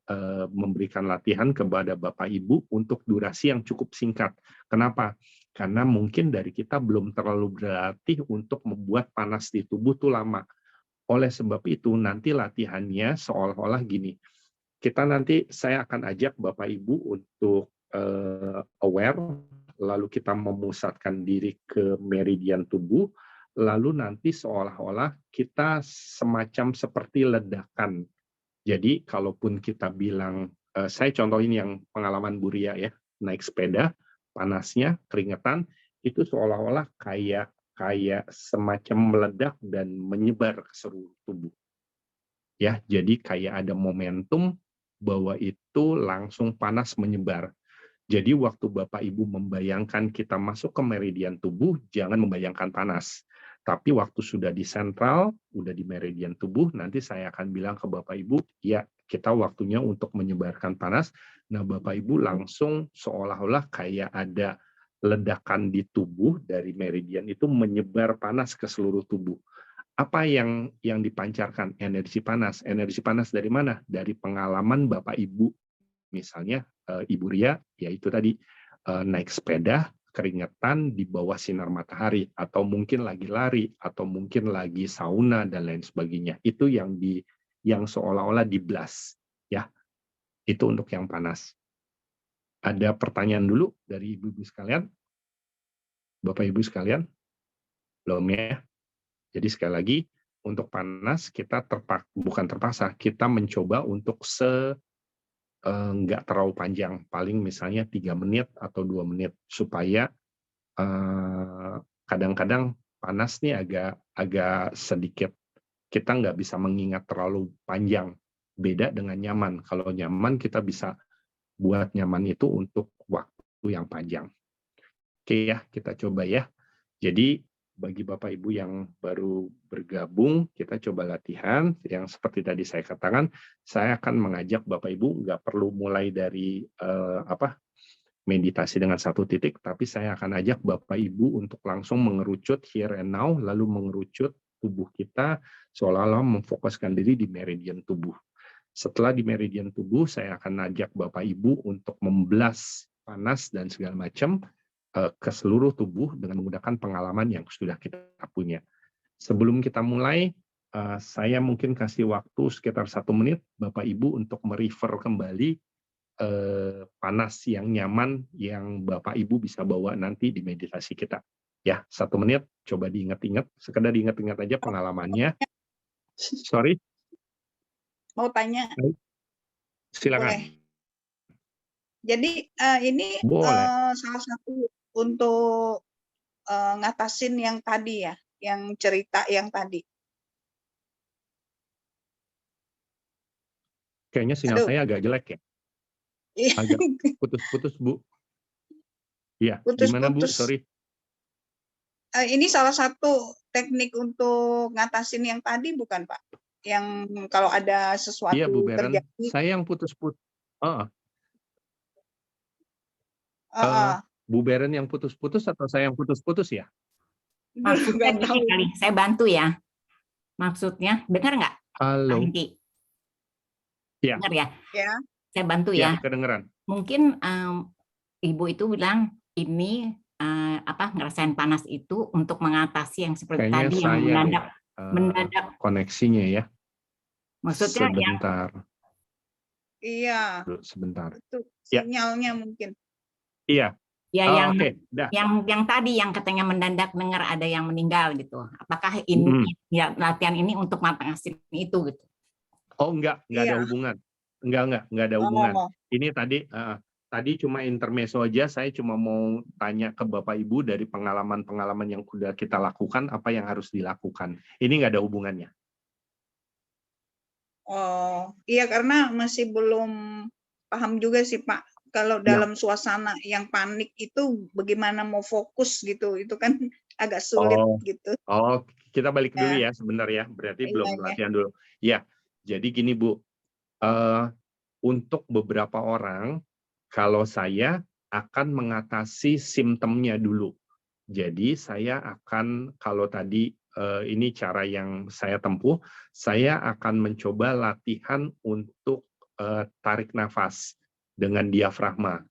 memberikan latihan kepada Bapak Ibu untuk durasi yang cukup singkat. Kenapa? Karena mungkin dari kita belum terlalu berlatih untuk membuat panas di tubuh itu lama. Oleh sebab itu, nanti latihannya seolah-olah gini. Saya akan ajak Bapak Ibu untuk aware, lalu kita memusatkan diri ke meridian tubuh, lalu nanti seolah-olah kita semacam seperti ledakan. Jadi kalaupun kita bilang, saya contohin yang pengalaman Bu Ria ya, naik sepeda, panasnya, keringetan, itu seolah-olah kayak semacam meledak dan menyebar ke seluruh tubuh. Ya, jadi kayak ada momentum bahwa itu langsung panas menyebar. Jadi waktu Bapak Ibu membayangkan kita masuk ke meridian tubuh, jangan membayangkan panas. Tapi waktu sudah di sentral, udah di meridian tubuh, nanti saya akan bilang ke Bapak Ibu, ya kita waktunya untuk menyebarkan panas. Nah Bapak Ibu langsung seolah-olah kayak ada ledakan di tubuh dari meridian itu menyebar panas ke seluruh tubuh. Apa yang dipancarkan? Energi panas. Energi panas dari mana? Dari pengalaman Bapak Ibu. Misalnya Ibu Ria, yaitu tadi naik sepeda, keringetan di bawah sinar matahari, atau mungkin lagi lari, atau mungkin lagi sauna dan lain sebagainya. Itu yang seolah-olah di-blast, ya. Itu untuk yang panas. Ada pertanyaan dulu dari ibu-ibu sekalian, Bapak Ibu sekalian? Belum ya? Jadi sekali lagi untuk panas kita bukan terpaksa, kita mencoba untuk nggak terlalu panjang, paling misalnya 3 menit atau 2 menit, supaya kadang-kadang panas nih agak sedikit, kita nggak bisa mengingat terlalu panjang, beda dengan nyaman. Kalau nyaman kita bisa buat nyaman itu untuk waktu yang panjang. Oke ya, kita coba ya. Jadi bagi Bapak Ibu yang baru bergabung, kita coba latihan yang seperti tadi saya katakan. Saya akan mengajak Bapak Ibu nggak perlu mulai dari meditasi dengan satu titik, tapi saya akan ajak Bapak Ibu untuk langsung mengerucut here and now, lalu mengerucut tubuh kita seolah-olah memfokuskan diri di meridian tubuh. Setelah di meridian tubuh, saya akan ajak Bapak Ibu untuk membelas panas dan segala macam ke seluruh tubuh dengan menggunakan pengalaman yang sudah kita punya. Sebelum kita mulai, saya mungkin kasih waktu sekitar 1 menit Bapak Ibu untuk merefer kembali panas yang nyaman yang Bapak Ibu bisa bawa nanti di meditasi kita. Ya, 1 menit, coba diingat-ingat, sekedar diingat-ingat aja pengalamannya. Sorry, Mau tanya, silakan. boleh. Jadi ini Boleh. salah satu untuk ngatasin yang tadi ya, yang cerita yang tadi. Kayaknya sinyal Aduh. saya agak jelek ya. Iya. Agak putus-putus, Bu. Iya, gimana Bu? Putus-putus. Sorry. Ini salah satu teknik untuk ngatasin yang tadi bukan Pak? Yang kalau ada sesuatu Iya, Bu Beren. terjadi. Saya yang putus-putus. Heeh. Bu Beren yang putus-putus atau saya yang putus-putus ya? Maksudnya Nggak gini tahu. kali, saya bantu ya. Maksudnya, dengar nggak? Halo. Hengki? Ya. Dengar ya? Ya. Saya bantu Ya, ya. kedengeran. Mungkin Ibu itu bilang ini ngerasain panas itu untuk mengatasi yang seperti Kayaknya tadi yang saya mendadak. Koneksinya ya. Maksudnya Sebentar. Iya. Sebentar. Itu Ya. sinyalnya mungkin. Iya. ya yang Oke. tadi yang katanya mendadak dengar ada yang meninggal gitu. Apakah ini ya latihan ini untuk mengatasi itu gitu? Oh, enggak ada Iya. hubungan. Enggak ada hubungan. Oh. Ini tadi cuma intermezzo aja, saya cuma mau tanya ke Bapak Ibu dari pengalaman-pengalaman yang sudah kita lakukan, apa yang harus dilakukan. Ini nggak ada hubungannya. Oh, iya karena masih belum paham juga sih Pak. Kalau dalam suasana yang panik itu bagaimana mau fokus gitu, itu kan agak sulit gitu. Oh, kita balik dulu Ya. ya sebentar ya, berarti Iya, belum iya. latihan dulu. Ya, jadi gini Bu, untuk beberapa orang, kalau saya akan mengatasi simptomnya dulu. Jadi saya akan, kalau tadi ini cara yang saya tempuh, saya akan mencoba latihan untuk tarik nafas dengan diafragma.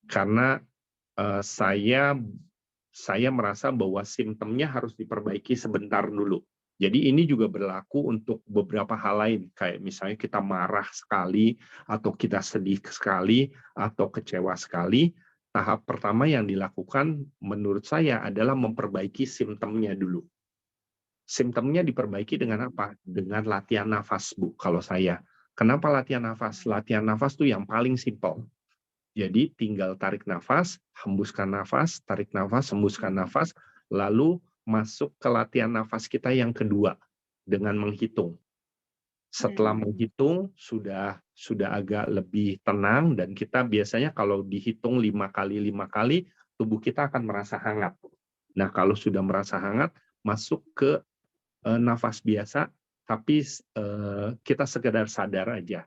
Karena saya merasa bahwa simptomnya harus diperbaiki sebentar dulu. Jadi ini juga berlaku untuk beberapa hal lain, kayak misalnya kita marah sekali, atau kita sedih sekali, atau kecewa sekali. Tahap pertama yang dilakukan menurut saya adalah memperbaiki simptomnya dulu. Simptomnya diperbaiki dengan apa? Dengan latihan nafas, Bu, kalau saya. Kenapa latihan nafas? Latihan nafas itu yang paling simpel. Jadi tinggal tarik nafas, hembuskan nafas, tarik nafas, hembuskan nafas, lalu masuk ke latihan nafas kita yang kedua dengan menghitung. Setelah menghitung sudah agak lebih tenang dan kita biasanya kalau dihitung 5 kali tubuh kita akan merasa hangat. Nah, kalau sudah merasa hangat masuk ke nafas biasa tapi kita sekedar sadar aja.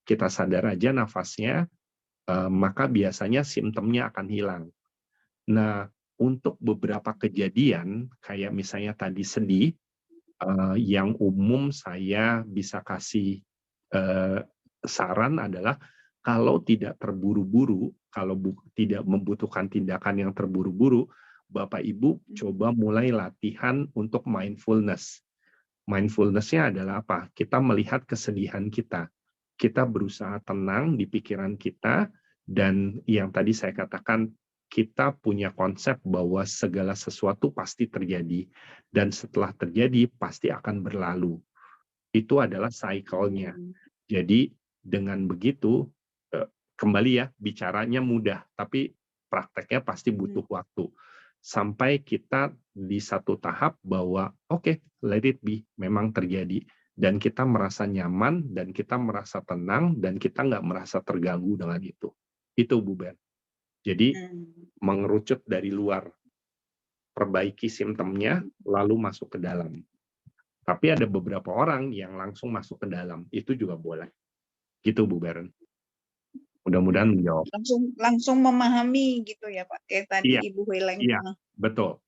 Kita sadar aja nafasnya, maka biasanya simptomnya akan hilang. Nah, untuk beberapa kejadian, kayak misalnya tadi sedih, yang umum saya bisa kasih saran adalah kalau tidak terburu-buru, kalau tidak membutuhkan tindakan yang terburu-buru, Bapak Ibu coba mulai latihan untuk mindfulness. Mindfulness-nya adalah apa? Kita melihat kesedihan kita. Kita berusaha tenang di pikiran kita, dan yang tadi saya katakan, kita punya konsep bahwa segala sesuatu pasti terjadi, dan setelah terjadi pasti akan berlalu. Itu adalah cycle-nya. Jadi dengan begitu, kembali ya, bicaranya mudah, tapi prakteknya pasti butuh waktu. Sampai kita di satu tahap bahwa, oke, let it be, memang terjadi. Dan kita merasa nyaman, dan kita merasa tenang, dan kita nggak merasa terganggu dengan itu. Itu Bu Ben. Jadi Hmm. mengerucut dari luar, perbaiki simptomnya, lalu masuk ke dalam. Tapi ada beberapa orang yang langsung masuk ke dalam, itu juga boleh. Gitu Bu Beren. Mudah-mudahan menjawab. Langsung memahami gitu ya Pak, kayak tadi Iya, Ibu Heleng iya, betul.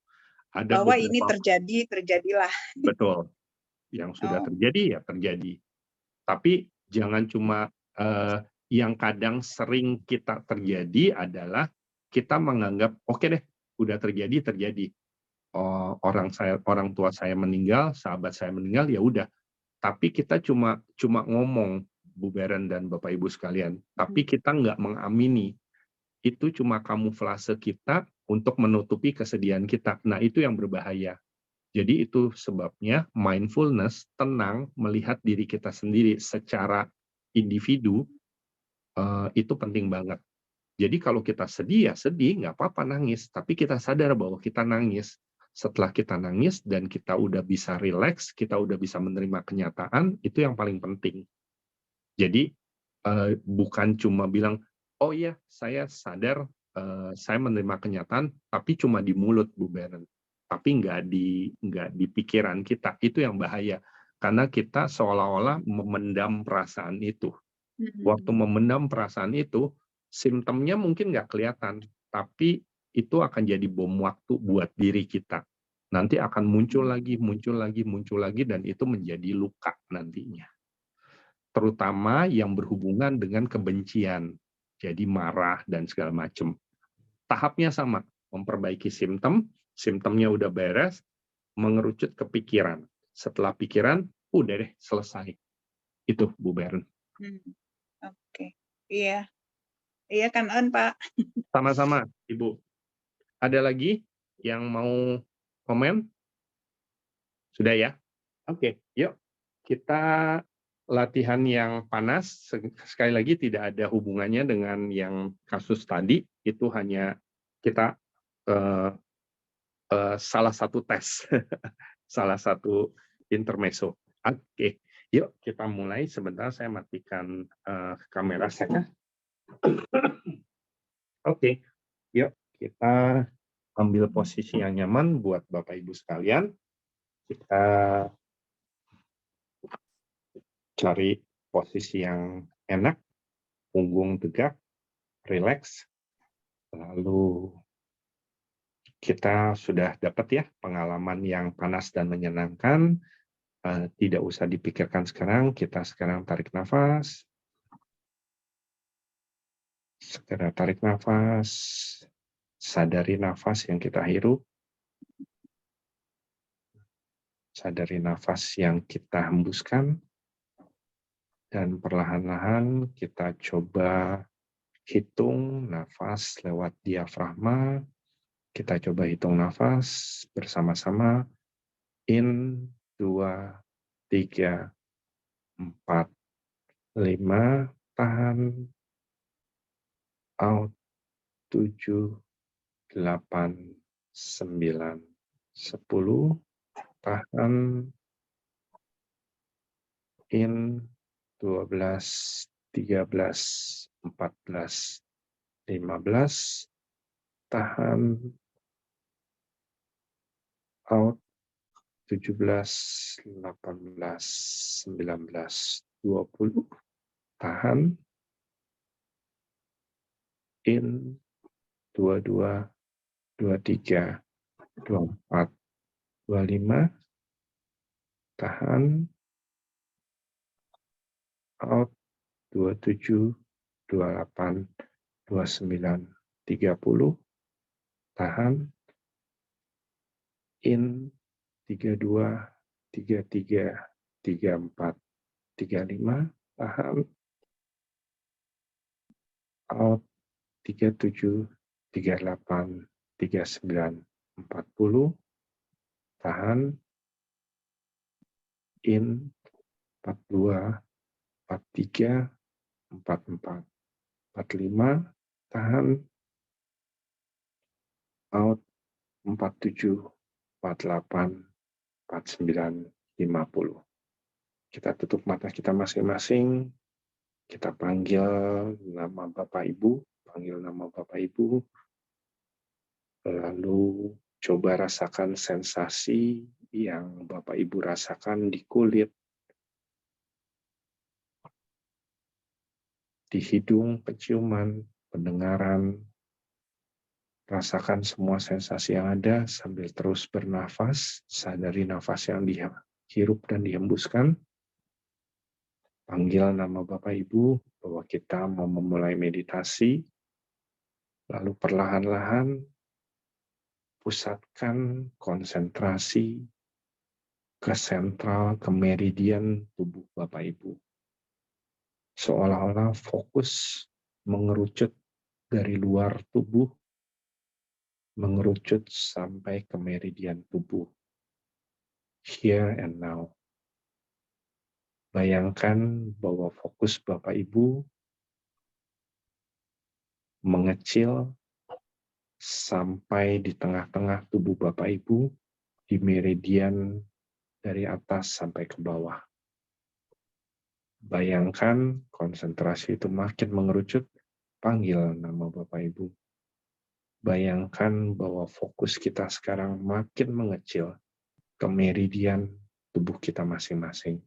Ada bahwa ini beberapa, terjadilah. betul. Yang sudah Oh. terjadi ya terjadi. Tapi jangan cuma yang kadang sering kita terjadi adalah kita menganggap oke deh, udah terjadi. Orang tua saya meninggal, sahabat saya meninggal, ya udah. Tapi kita cuma ngomong, Bu Beren dan Bapak Ibu sekalian, tapi kita nggak mengamini. Itu cuma kamuflase kita untuk menutupi kesedihan kita. Nah, itu yang berbahaya. Jadi itu sebabnya mindfulness, tenang, melihat diri kita sendiri secara individu, itu penting banget. Jadi kalau kita sedih, ya sedih, nggak apa-apa nangis. Tapi kita sadar bahwa kita nangis. Setelah kita nangis dan kita udah bisa rileks, kita udah bisa menerima kenyataan, itu yang paling penting. Jadi bukan cuma bilang, oh iya saya sadar, saya menerima kenyataan, tapi cuma di mulut Bu Beren. Tapi nggak di pikiran kita, itu yang bahaya. Karena kita seolah-olah memendam perasaan itu. Waktu memendam perasaan itu, simptomnya mungkin nggak kelihatan, tapi itu akan jadi bom waktu buat diri kita. Nanti akan muncul lagi, dan itu menjadi luka nantinya. Terutama yang berhubungan dengan kebencian, jadi marah dan segala macam. Tahapnya sama, memperbaiki simptomnya udah beres, mengerucut ke pikiran. Setelah pikiran, udah deh selesai. Itu Bu Beren. Oke, iya kan Pak. Sama-sama Ibu. Ada lagi yang mau komen? Sudah ya? Oke, yuk kita latihan yang panas. Sekali lagi tidak ada hubungannya dengan yang kasus tadi. Itu hanya kita salah satu tes, salah satu intermezzo. Oke, yuk kita mulai. Sebentar saya matikan kamera saya. Oke, yuk kita ambil posisi yang nyaman buat Bapak Ibu sekalian. Kita cari posisi yang enak, punggung tegak, rileks. Lalu kita sudah dapat ya pengalaman yang panas dan menyenangkan. Tidak usah dipikirkan sekarang, kita sekarang tarik nafas. Segera tarik nafas, sadari nafas yang kita hirup. Sadari nafas yang kita hembuskan. Dan perlahan-lahan kita coba hitung nafas lewat diafragma. Kita coba hitung nafas bersama-sama. In, 2, 3, 4, 5. Tahan. Out. 7, 8, 9, 10. Tahan. In. 12, 13, 14, 15. Tahan. Out. 17, 18, 19, 20. Tahan. In. 22, 23, 24, 25. Tahan. Out. 27, 28, 29, 30. Tahan. In. 32, 33, 34, 35. Tahan. Out. 37, 38, 39, 40. Tahan. In. 42, 43, 44, 45. Tahan. Out. 47, 48, 49, 50. Kita tutup mata kita masing-masing. Kita panggil nama Bapak Ibu. Panggil nama Bapak Bapak Ibu. Lalu coba rasakan sensasi yang Bapak Ibu rasakan di kulit, di hidung, penciuman, pendengaran. Rasakan semua sensasi yang ada sambil terus bernafas, sadari nafas yang dihirup dan dihembuskan. Panggil nama Bapak Ibu bahwa kita mau memulai meditasi, lalu perlahan-lahan pusatkan konsentrasi ke sentral, ke meridian tubuh Bapak Ibu. Seolah-olah fokus mengerucut dari luar tubuh, mengerucut sampai ke meridian tubuh. Here and now. Bayangkan bahwa fokus Bapak Ibu mengecil sampai di tengah-tengah tubuh Bapak Ibu, di meridian dari atas sampai ke bawah. Bayangkan konsentrasi itu makin mengerucut, panggil nama Bapak Ibu. Bayangkan bahwa fokus kita sekarang makin mengecil ke meridian tubuh kita masing-masing.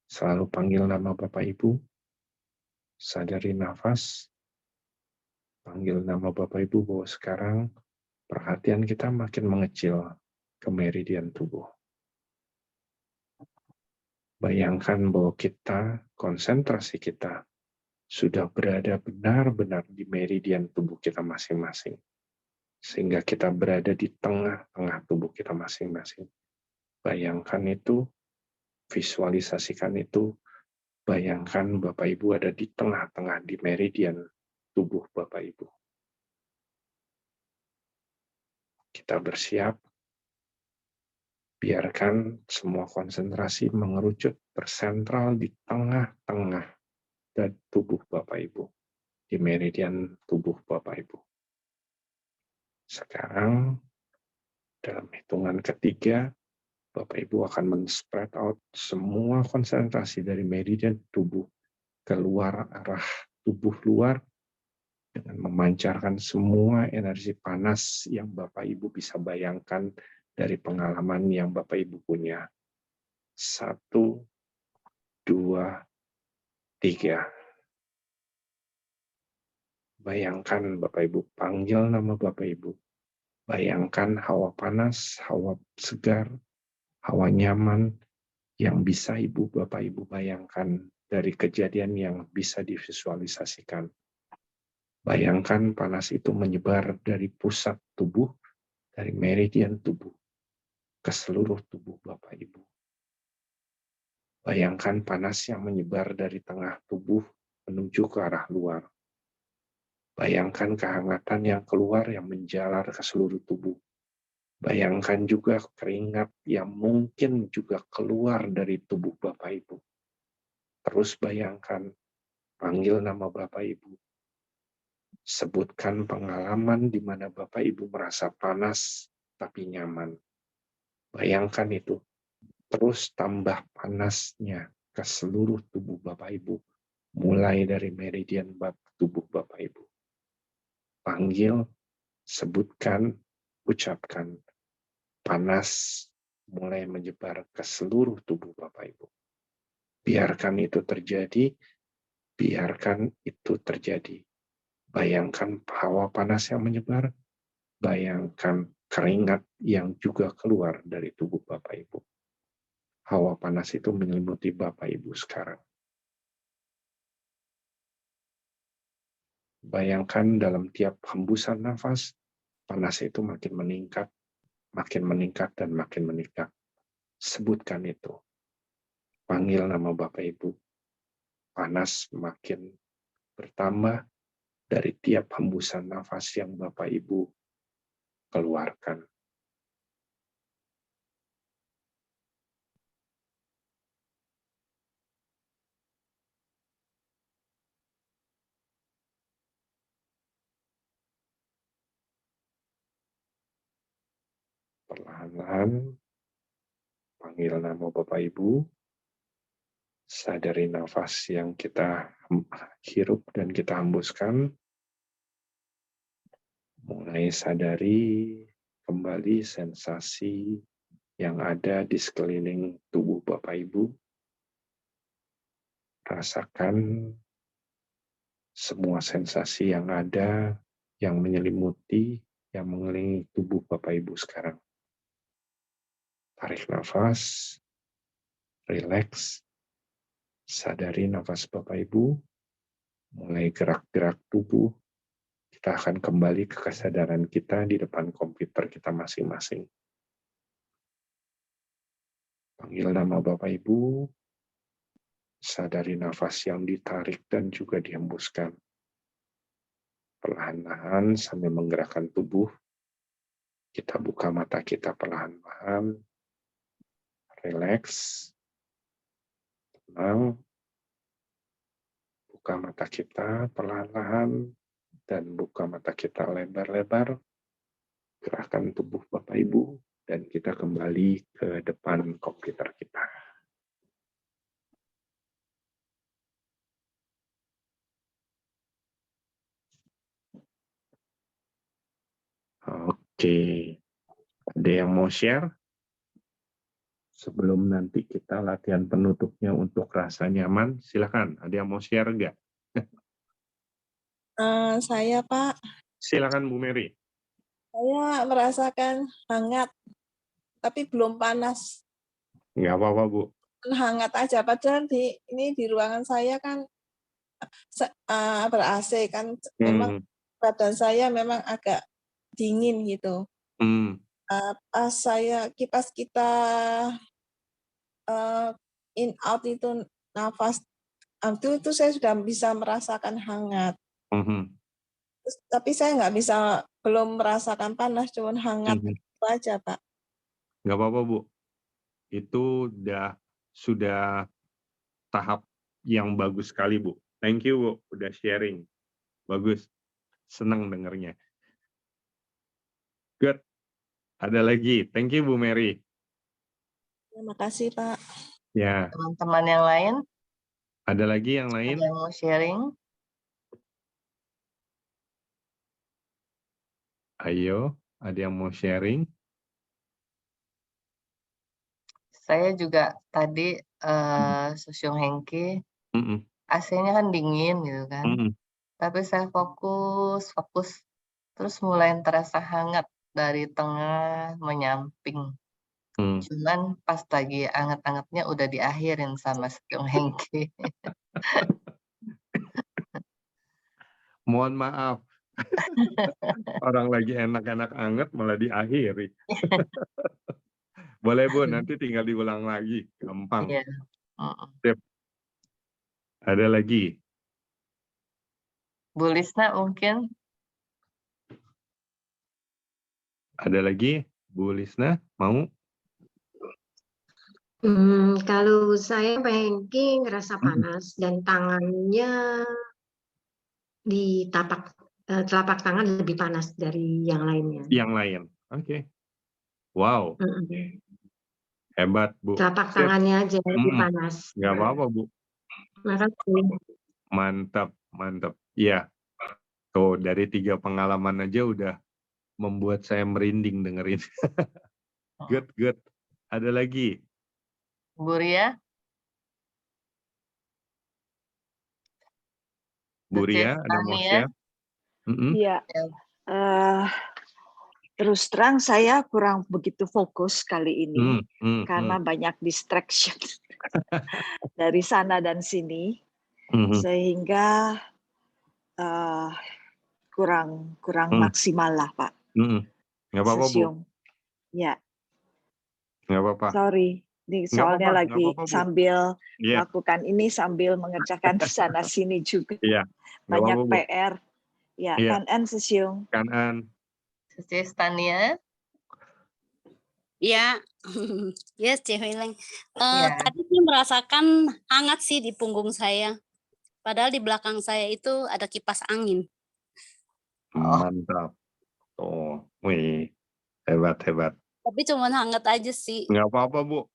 Selalu panggil nama Bapak Ibu, sadari nafas, panggil nama Bapak Ibu bahwa sekarang perhatian kita makin mengecil ke meridian tubuh. Bayangkan bahwa kita, konsentrasi kita, sudah berada benar-benar di meridian tubuh kita masing-masing. Sehingga kita berada di tengah-tengah tubuh kita masing-masing. Bayangkan itu, visualisasikan itu, bayangkan Bapak Ibu ada di tengah-tengah di meridian tubuh Bapak Ibu. Kita bersiap, biarkan semua konsentrasi mengerucut bersentral di tengah-tengah dan tubuh Bapak Ibu, di meridian tubuh Bapak Ibu. Sekarang, dalam hitungan ketiga, Bapak Ibu akan men-spread out semua konsentrasi dari meridian tubuh keluar arah tubuh luar dengan memancarkan semua energi panas yang Bapak Ibu bisa bayangkan dari pengalaman yang Bapak Ibu punya. 1, 2, 3. Bayangkan Bapak Ibu, panggil nama Bapak Ibu. Bayangkan hawa panas, hawa segar, hawa nyaman yang bisa Ibu Bapak Ibu bayangkan dari kejadian yang bisa divisualisasikan. Bayangkan panas itu menyebar dari pusat tubuh, dari meridian tubuh, ke seluruh tubuh Bapak Ibu. Bayangkan panas yang menyebar dari tengah tubuh menuju ke arah luar. Bayangkan kehangatan yang keluar yang menjalar ke seluruh tubuh. Bayangkan juga keringat yang mungkin juga keluar dari tubuh Bapak Ibu. Terus bayangkan, panggil nama Bapak Ibu. Sebutkan pengalaman di mana Bapak Ibu merasa panas tapi nyaman. Bayangkan itu. Terus tambah panasnya ke seluruh tubuh Bapak Ibu. Mulai dari meridian tubuh Bapak Ibu. Panggil, sebutkan, ucapkan. Panas mulai menyebar ke seluruh tubuh Bapak Ibu. Biarkan itu terjadi, biarkan itu terjadi. Bayangkan hawa panas yang menyebar, bayangkan keringat yang juga keluar dari tubuh Bapak Ibu. Hawa panas itu menyelimuti Bapak Ibu sekarang. Bayangkan dalam tiap hembusan nafas, panas itu makin meningkat, dan makin meningkat. Sebutkan itu. Panggil nama Bapak Ibu. Panas makin bertambah dari tiap hembusan nafas yang Bapak Ibu keluarkan. Perlahan-lahan, panggil nama Bapak Ibu, sadari nafas yang kita hirup dan kita hembuskan, Mulai sadari kembali sensasi yang ada di sekeliling tubuh Bapak Ibu. Rasakan semua sensasi yang ada, yang menyelimuti, yang mengelilingi tubuh Bapak Ibu sekarang. Tarik nafas, rileks, sadari nafas Bapak Ibu, mulai gerak-gerak tubuh. Kita akan kembali ke kesadaran kita di depan komputer kita masing-masing. Panggil nama Bapak Ibu, sadari nafas yang ditarik dan juga dihembuskan. Perlahan-lahan sambil menggerakkan tubuh, kita buka mata kita perlahan-lahan, rileks, tenang, buka mata kita perlahan-lahan, dan buka mata kita lebar-lebar, gerakan tubuh Bapak Ibu, dan kita kembali ke depan komputer kita. Oke, ada yang mau share? Sebelum nanti kita latihan penutupnya untuk rasa nyaman, silakan. Ada yang mau share nggak? Saya Pak, Silakan Bu Mary. saya merasakan hangat, tapi belum panas. Nggak apa-apa Bu. Hangat aja, padahal di ruangan saya kan ber-AC kan, memang badan saya memang agak dingin gitu. Pas saya kipas kita in out itu nafas, itu saya sudah bisa merasakan hangat. Tapi saya belum merasakan panas, cuma hangat itu aja Pak. Nggak apa-apa Bu. Itu sudah tahap yang bagus sekali Bu. Thank you Bu, udah sharing. Bagus, senang dengernya. Good. Ada lagi. Thank you Bu Mary. Terima kasih Pak. Ya. Teman-teman yang lain? Ada lagi yang lain? Ada yang mau sharing? Ayo, ada yang mau sharing? Saya juga tadi Susyung Hengki, AC-nya kan dingin gitu kan. Tapi saya fokus, terus mulai terasa hangat dari tengah menyamping. Cuman pas lagi anget-angetnya udah diakhirin sama Susyung Hengki. Mohon maaf. Orang lagi enak-enak anget malah diakhiri. Boleh Bu, nanti tinggal diulang lagi. Gampang. Iya. Sip. Ada lagi? Bu Lisna mungkin? Ada lagi? Bu Lisna, mau? Kalau saya Hengki ngerasa panas dan tangannya di telapak tangan lebih panas dari yang lainnya. Yang lain, oke. Wow. Hebat Bu. Telapak tangannya aja lebih panas. Nggak apa-apa Bu. Makasih. Mantap, mantap. Iya. Tuh, dari 3 pengalaman aja udah membuat saya merinding dengerin. Good. Ada lagi? Bu Ria? Bu Ria, ada mau share? Iya. Terus terang saya kurang begitu fokus kali ini karena banyak distraction dari sana dan sini, sehingga kurang maksimal lah Pak. Nggak apa-apa Bu. Ya. Nggak apa-apa. Sorry, ini soalnya lagi sambil melakukan ini sambil mengerjakan sana sini juga. Banyak PR. Ya, Kan-an Susyung. Kan-an. Stania? Ya, yes, Cehuileng. Tadi sih merasakan hangat sih di punggung saya. Padahal di belakang saya itu ada kipas angin. Mantap. Oh, wih, hebat. Tapi cuma hangat aja sih. Nggak apa-apa Bu.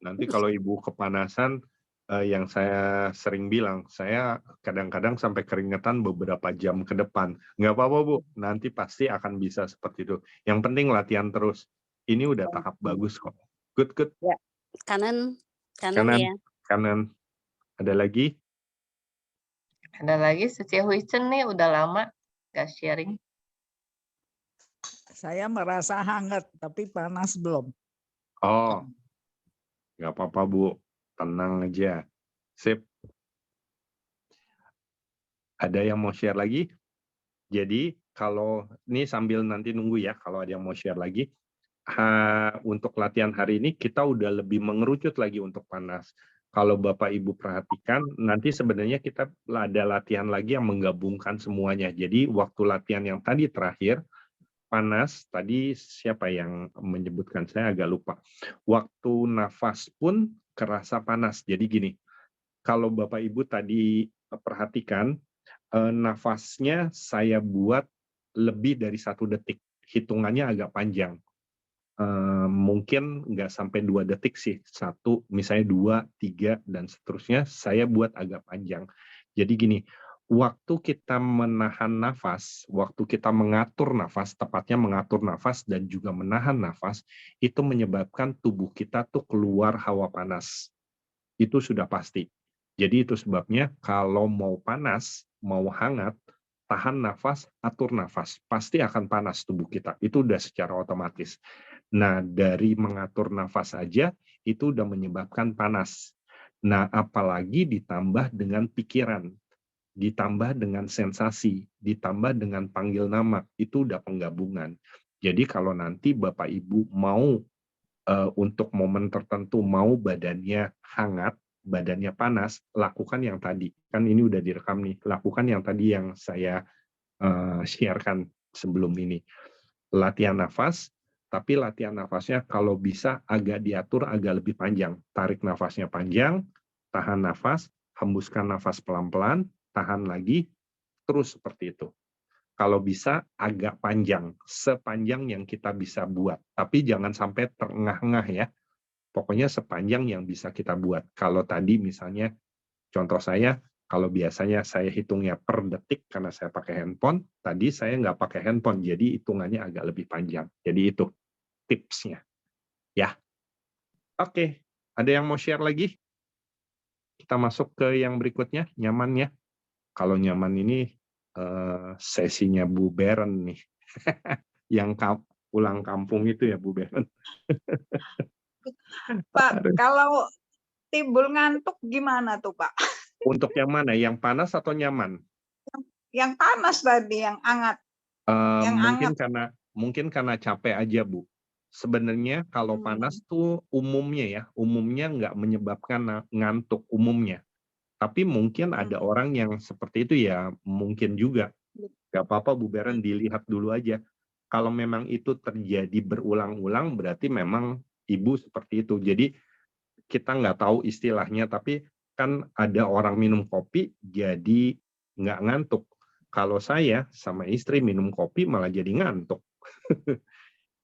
Nanti kalau Ibu kepanasan, yang saya sering bilang, saya kadang-kadang sampai keringetan beberapa jam ke depan. Nggak apa-apa, Bu. Nanti pasti akan bisa seperti itu. Yang penting latihan terus. Ini udah tahap bagus kok. Good, good. Ya. Kanan Kanan, ya. kanan. Ada lagi? Ada lagi, Suci Huicen nih udah lama nggak sharing. Saya merasa hangat, tapi panas belum. Oh, nggak apa-apa, Bu. Tenang aja. Sip. Ada yang mau share lagi? Jadi, kalau ini sambil nanti nunggu ya, kalau ada yang mau share lagi, untuk latihan hari ini kita udah lebih mengerucut lagi untuk panas. Kalau Bapak Ibu perhatikan, nanti sebenarnya kita ada latihan lagi yang menggabungkan semuanya. Jadi, waktu latihan yang tadi terakhir, panas, tadi siapa yang menyebutkan, saya agak lupa. Waktu nafas pun kerasa panas. Jadi gini, kalau Bapak Ibu tadi perhatikan, nafasnya saya buat lebih dari 1 detik. Hitungannya agak panjang. Mungkin nggak sampai 2 detik sih. 1, misalnya 2, 3, dan seterusnya, saya buat agak panjang. Jadi gini, waktu kita menahan nafas, waktu kita mengatur nafas, tepatnya mengatur nafas dan juga menahan nafas, itu menyebabkan tubuh kita tuh keluar hawa panas. Itu sudah pasti. Jadi itu sebabnya kalau mau panas, mau hangat, tahan nafas, atur nafas. Pasti akan panas tubuh kita. Itu udah secara otomatis. Nah, dari mengatur nafas saja, itu udah menyebabkan panas. Nah, apalagi ditambah dengan pikiran, ditambah dengan sensasi, ditambah dengan panggil nama, itu udah penggabungan. Jadi kalau nanti Bapak Ibu mau untuk momen tertentu mau badannya hangat, badannya panas, lakukan yang tadi. Kan ini udah direkam nih. Lakukan yang tadi yang saya sharekan sebelum ini. Latihan nafas, tapi latihan nafasnya kalau bisa agak diatur agak lebih panjang. Tarik nafasnya panjang, tahan nafas, hembuskan nafas pelan-pelan, tahan lagi, terus seperti itu. Kalau bisa agak panjang, sepanjang yang kita bisa buat. Tapi jangan sampai terengah-engah ya. Pokoknya sepanjang yang bisa kita buat. Kalau tadi misalnya, contoh saya, kalau biasanya saya hitungnya per detik karena saya pakai handphone, tadi saya nggak pakai handphone, jadi hitungannya agak lebih panjang. Jadi itu tipsnya. Ya. Oke, ada yang mau share lagi? Kita masuk ke yang berikutnya, nyamannya. Kalau nyaman ini sesinya Bu Beren nih. Yang pulang kampung itu ya Bu Beren. Pak, kalau timbul ngantuk gimana tuh Pak? Untuk yang mana? Yang panas atau nyaman? Yang panas tadi, yang hangat. Mungkin karena capek aja Bu. Sebenarnya kalau panas tuh umumnya nggak menyebabkan ngantuk umumnya. Tapi mungkin ada orang yang seperti itu ya, mungkin juga. Nggak apa-apa Bu Beren, dilihat dulu aja. Kalau memang itu terjadi berulang-ulang, berarti memang Ibu seperti itu. Jadi kita nggak tahu istilahnya, tapi kan ada orang minum kopi jadi nggak ngantuk. Kalau saya sama istri minum kopi malah jadi ngantuk.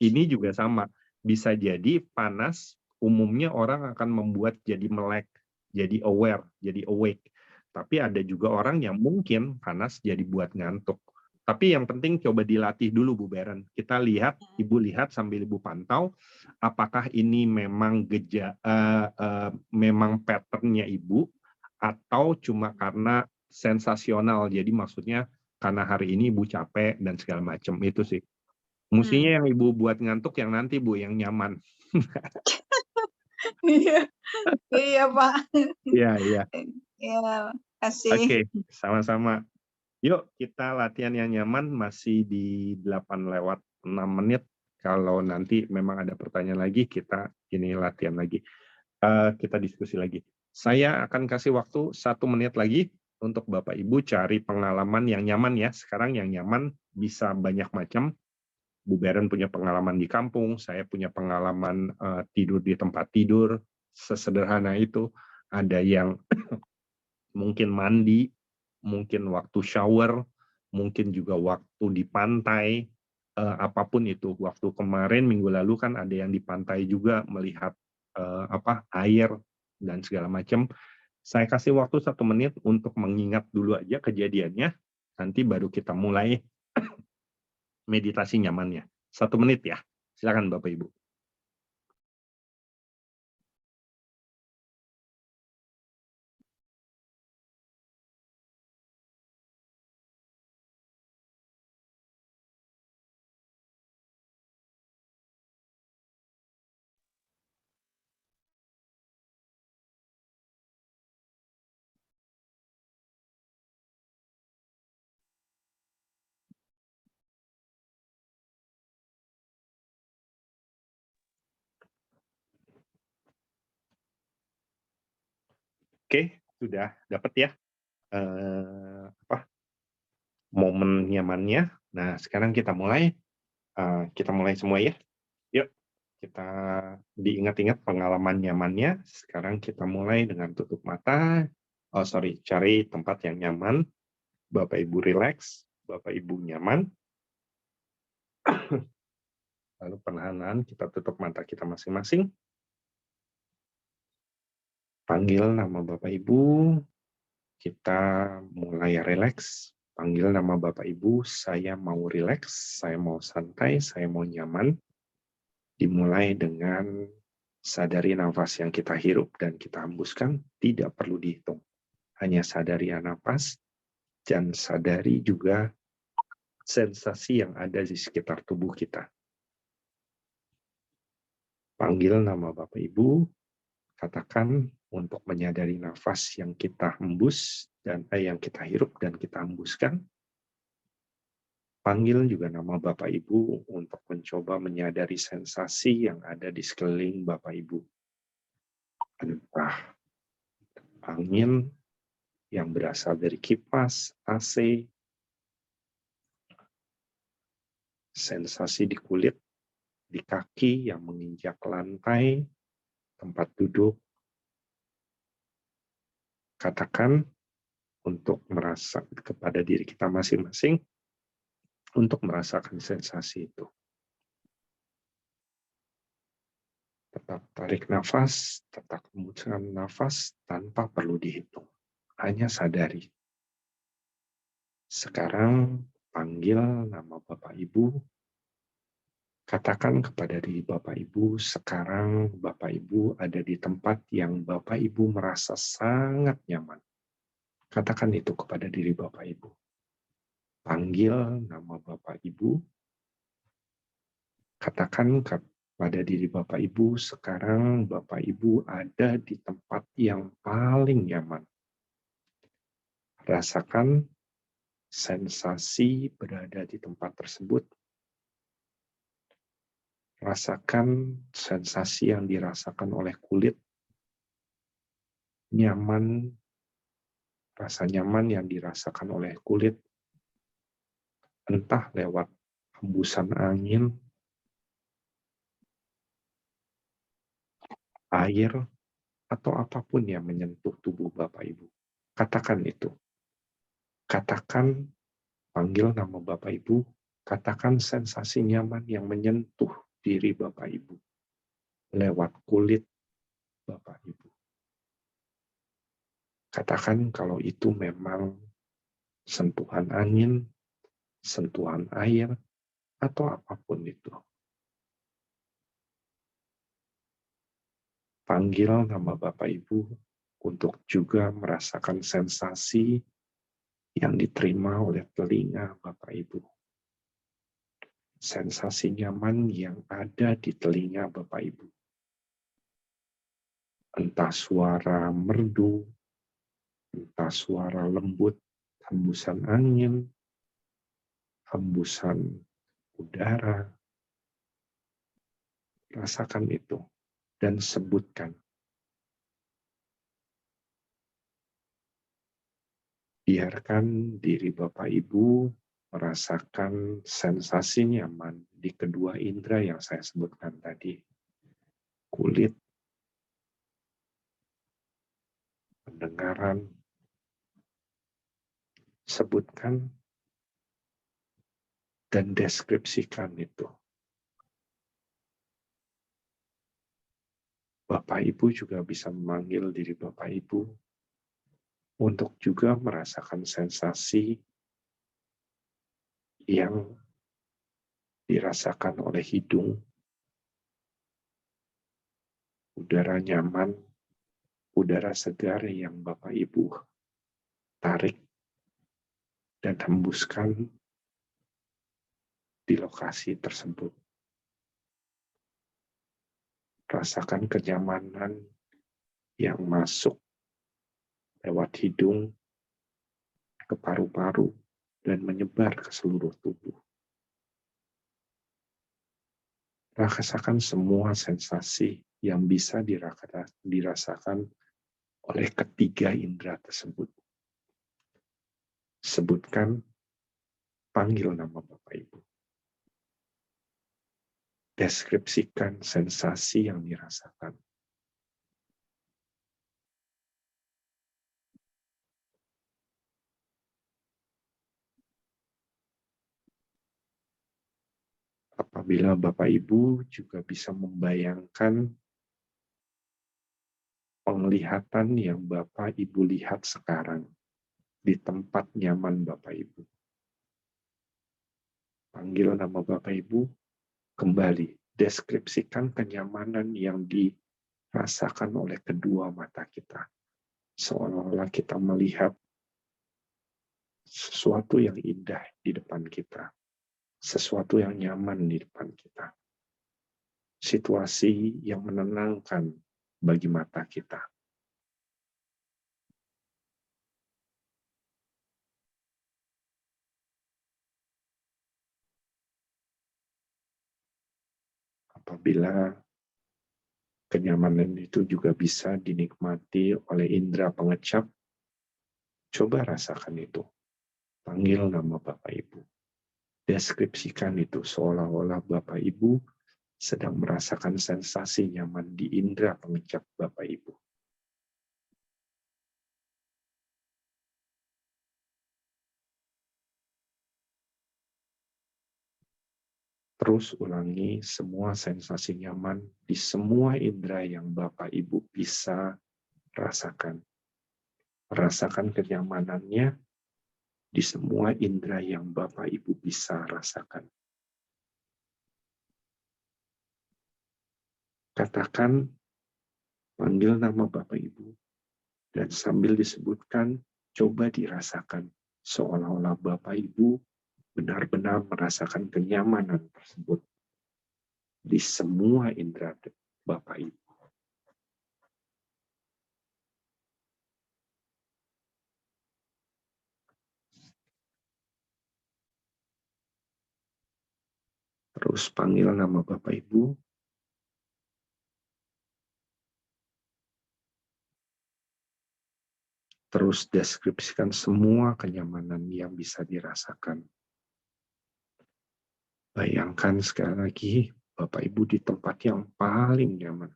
Ini juga sama. Bisa jadi panas, umumnya orang akan membuat jadi melek, jadi aware, jadi awake. Tapi ada juga orang yang mungkin panas jadi buat ngantuk. Tapi yang penting coba dilatih dulu Bu Beren. Kita lihat, Ibu lihat sambil Ibu pantau, apakah ini memang memang pattern-nya Ibu, atau cuma karena sensasional. Jadi maksudnya karena hari ini Ibu capek dan segala macam. Itu sih. Mestinya yang Ibu buat ngantuk yang nanti Bu, yang nyaman. Iya Pak. Iya. Ya, kasih. Oke, sama-sama. Yuk kita latihan yang nyaman, masih di 8:06. Kalau nanti memang ada pertanyaan lagi, kita ini latihan lagi. Kita diskusi lagi. Saya akan kasih waktu 1 menit lagi untuk Bapak Ibu cari pengalaman yang nyaman ya. Sekarang yang nyaman bisa banyak macam. Bu Beren punya pengalaman di kampung, saya punya pengalaman tidur di tempat tidur, sesederhana itu. Ada yang mungkin mandi, mungkin waktu shower, mungkin juga waktu di pantai, apapun itu. Waktu kemarin minggu lalu kan ada yang di pantai juga melihat air dan segala macam. Saya kasih waktu 1 menit untuk mengingat dulu aja kejadiannya, nanti baru kita mulai meditasi nyamannya. 1 menit ya, silakan Bapak Ibu. Oke, sudah dapat ya momen nyamannya. Nah, sekarang kita mulai semua ya. Yuk, kita diingat-ingat pengalaman nyamannya. Sekarang kita mulai dengan tutup mata. Cari tempat yang nyaman. Bapak Ibu rileks, Bapak Ibu nyaman. Lalu perlahan kita tutup mata kita masing-masing. Panggil nama Bapak Ibu, kita mulai rileks. Panggil nama Bapak Ibu, saya mau rileks, saya mau santai, saya mau nyaman. Dimulai dengan sadari nafas yang kita hirup dan kita hembuskan, tidak perlu dihitung. Hanya sadari nafas, dan sadari juga sensasi yang ada di sekitar tubuh kita. Panggil nama Bapak Ibu, katakan untuk menyadari nafas yang kita hembus dan yang kita hirup dan kita hembuskan. Panggil juga nama Bapak Ibu untuk mencoba menyadari sensasi yang ada di sekeliling Bapak Ibu. Entah angin yang berasal dari kipas, AC, sensasi di kulit, di kaki yang menginjak lantai, tempat duduk. Katakan untuk merasa kepada diri kita masing-masing untuk merasakan sensasi itu. Tetap tarik nafas, tetap hembuskan nafas tanpa perlu dihitung. Hanya sadari. Sekarang panggil nama Bapak Ibu. Katakan kepada diri Bapak Ibu, sekarang Bapak Ibu ada di tempat yang Bapak Ibu merasa sangat nyaman. Katakan itu kepada diri Bapak Ibu. Panggil nama Bapak Ibu. Katakan kepada diri Bapak Ibu, sekarang Bapak Ibu ada di tempat yang paling nyaman. Rasakan sensasi berada di tempat tersebut. Rasakan sensasi yang dirasakan oleh kulit. Nyaman, rasa nyaman yang dirasakan oleh kulit. Entah lewat hembusan angin, air, atau apapun yang menyentuh tubuh Bapak Ibu. Katakan itu. Katakan, panggil nama Bapak Ibu, katakan sensasi nyaman yang menyentuh diri Bapak Ibu lewat kulit Bapak Ibu. Katakan kalau itu memang sentuhan angin, sentuhan air, atau apapun itu. Panggil nama Bapak Ibu untuk juga merasakan sensasi yang diterima oleh telinga Bapak Ibu. Sensasi nyaman yang ada di telinga Bapak Ibu. Entah suara merdu, entah suara lembut, hembusan angin, hembusan udara. Rasakan itu dan sebutkan. Biarkan diri Bapak Ibu merasakan sensasi nyaman di kedua indera yang saya sebutkan tadi. Kulit, pendengaran, sebutkan dan deskripsikan itu. Bapak Ibu juga bisa memanggil diri Bapak Ibu untuk juga merasakan sensasi yang dirasakan oleh hidung, udara nyaman, udara segar yang Bapak Ibu tarik dan hembuskan di lokasi tersebut. Rasakan kenyamanan yang masuk lewat hidung ke paru-paru dan menyebar ke seluruh tubuh. Rasakan semua sensasi yang bisa dirasakan oleh ketiga indera tersebut. Sebutkan, panggil nama Bapak Ibu. Deskripsikan sensasi yang dirasakan. Apabila Bapak Ibu juga bisa membayangkan penglihatan yang Bapak Ibu lihat sekarang di tempat nyaman Bapak Ibu. Panggil nama Bapak Ibu, kembali deskripsikan kenyamanan yang dirasakan oleh kedua mata kita. Seolah-olah kita melihat sesuatu yang indah di depan kita. Sesuatu yang nyaman di depan kita. Situasi yang menenangkan bagi mata kita. Apabila kenyamanan itu juga bisa dinikmati oleh indera pengecap, coba rasakan itu. Panggil nama Bapak Ibu. Deskripsikan itu seolah-olah Bapak Ibu sedang merasakan sensasi nyaman di indera pengecap Bapak Ibu. Terus ulangi semua sensasi nyaman di semua indera yang Bapak Ibu bisa rasakan. Rasakan kenyamanannya di semua indera yang Bapak Ibu bisa rasakan. Katakan, panggil nama Bapak Ibu, dan sambil disebutkan, coba dirasakan seolah-olah Bapak Ibu benar-benar merasakan kenyamanan tersebut di semua indera Bapak Ibu. Terus panggil nama Bapak Ibu. Terus deskripsikan semua kenyamanan yang bisa dirasakan. Bayangkan sekali lagi, Bapak Ibu di tempat yang paling nyaman,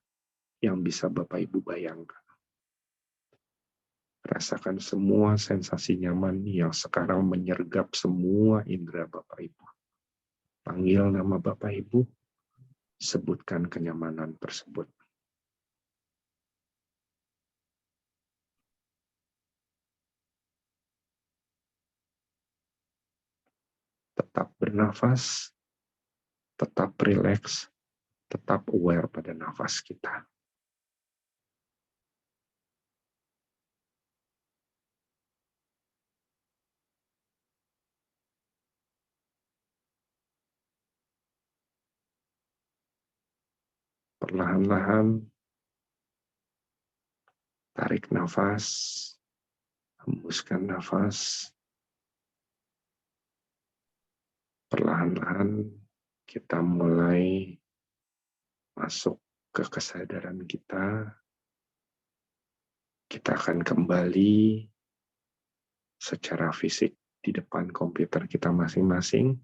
yang bisa Bapak Ibu bayangkan. Rasakan semua sensasi nyaman yang sekarang menyergap semua indera Bapak Ibu. Panggil nama Bapak Ibu, sebutkan kenyamanan tersebut. Tetap bernafas, tetap rileks, tetap aware pada nafas kita. Perlahan-lahan, tarik nafas, hembuskan nafas. Perlahan-lahan kita mulai masuk ke kesadaran kita. Kita akan kembali secara fisik di depan komputer kita masing-masing.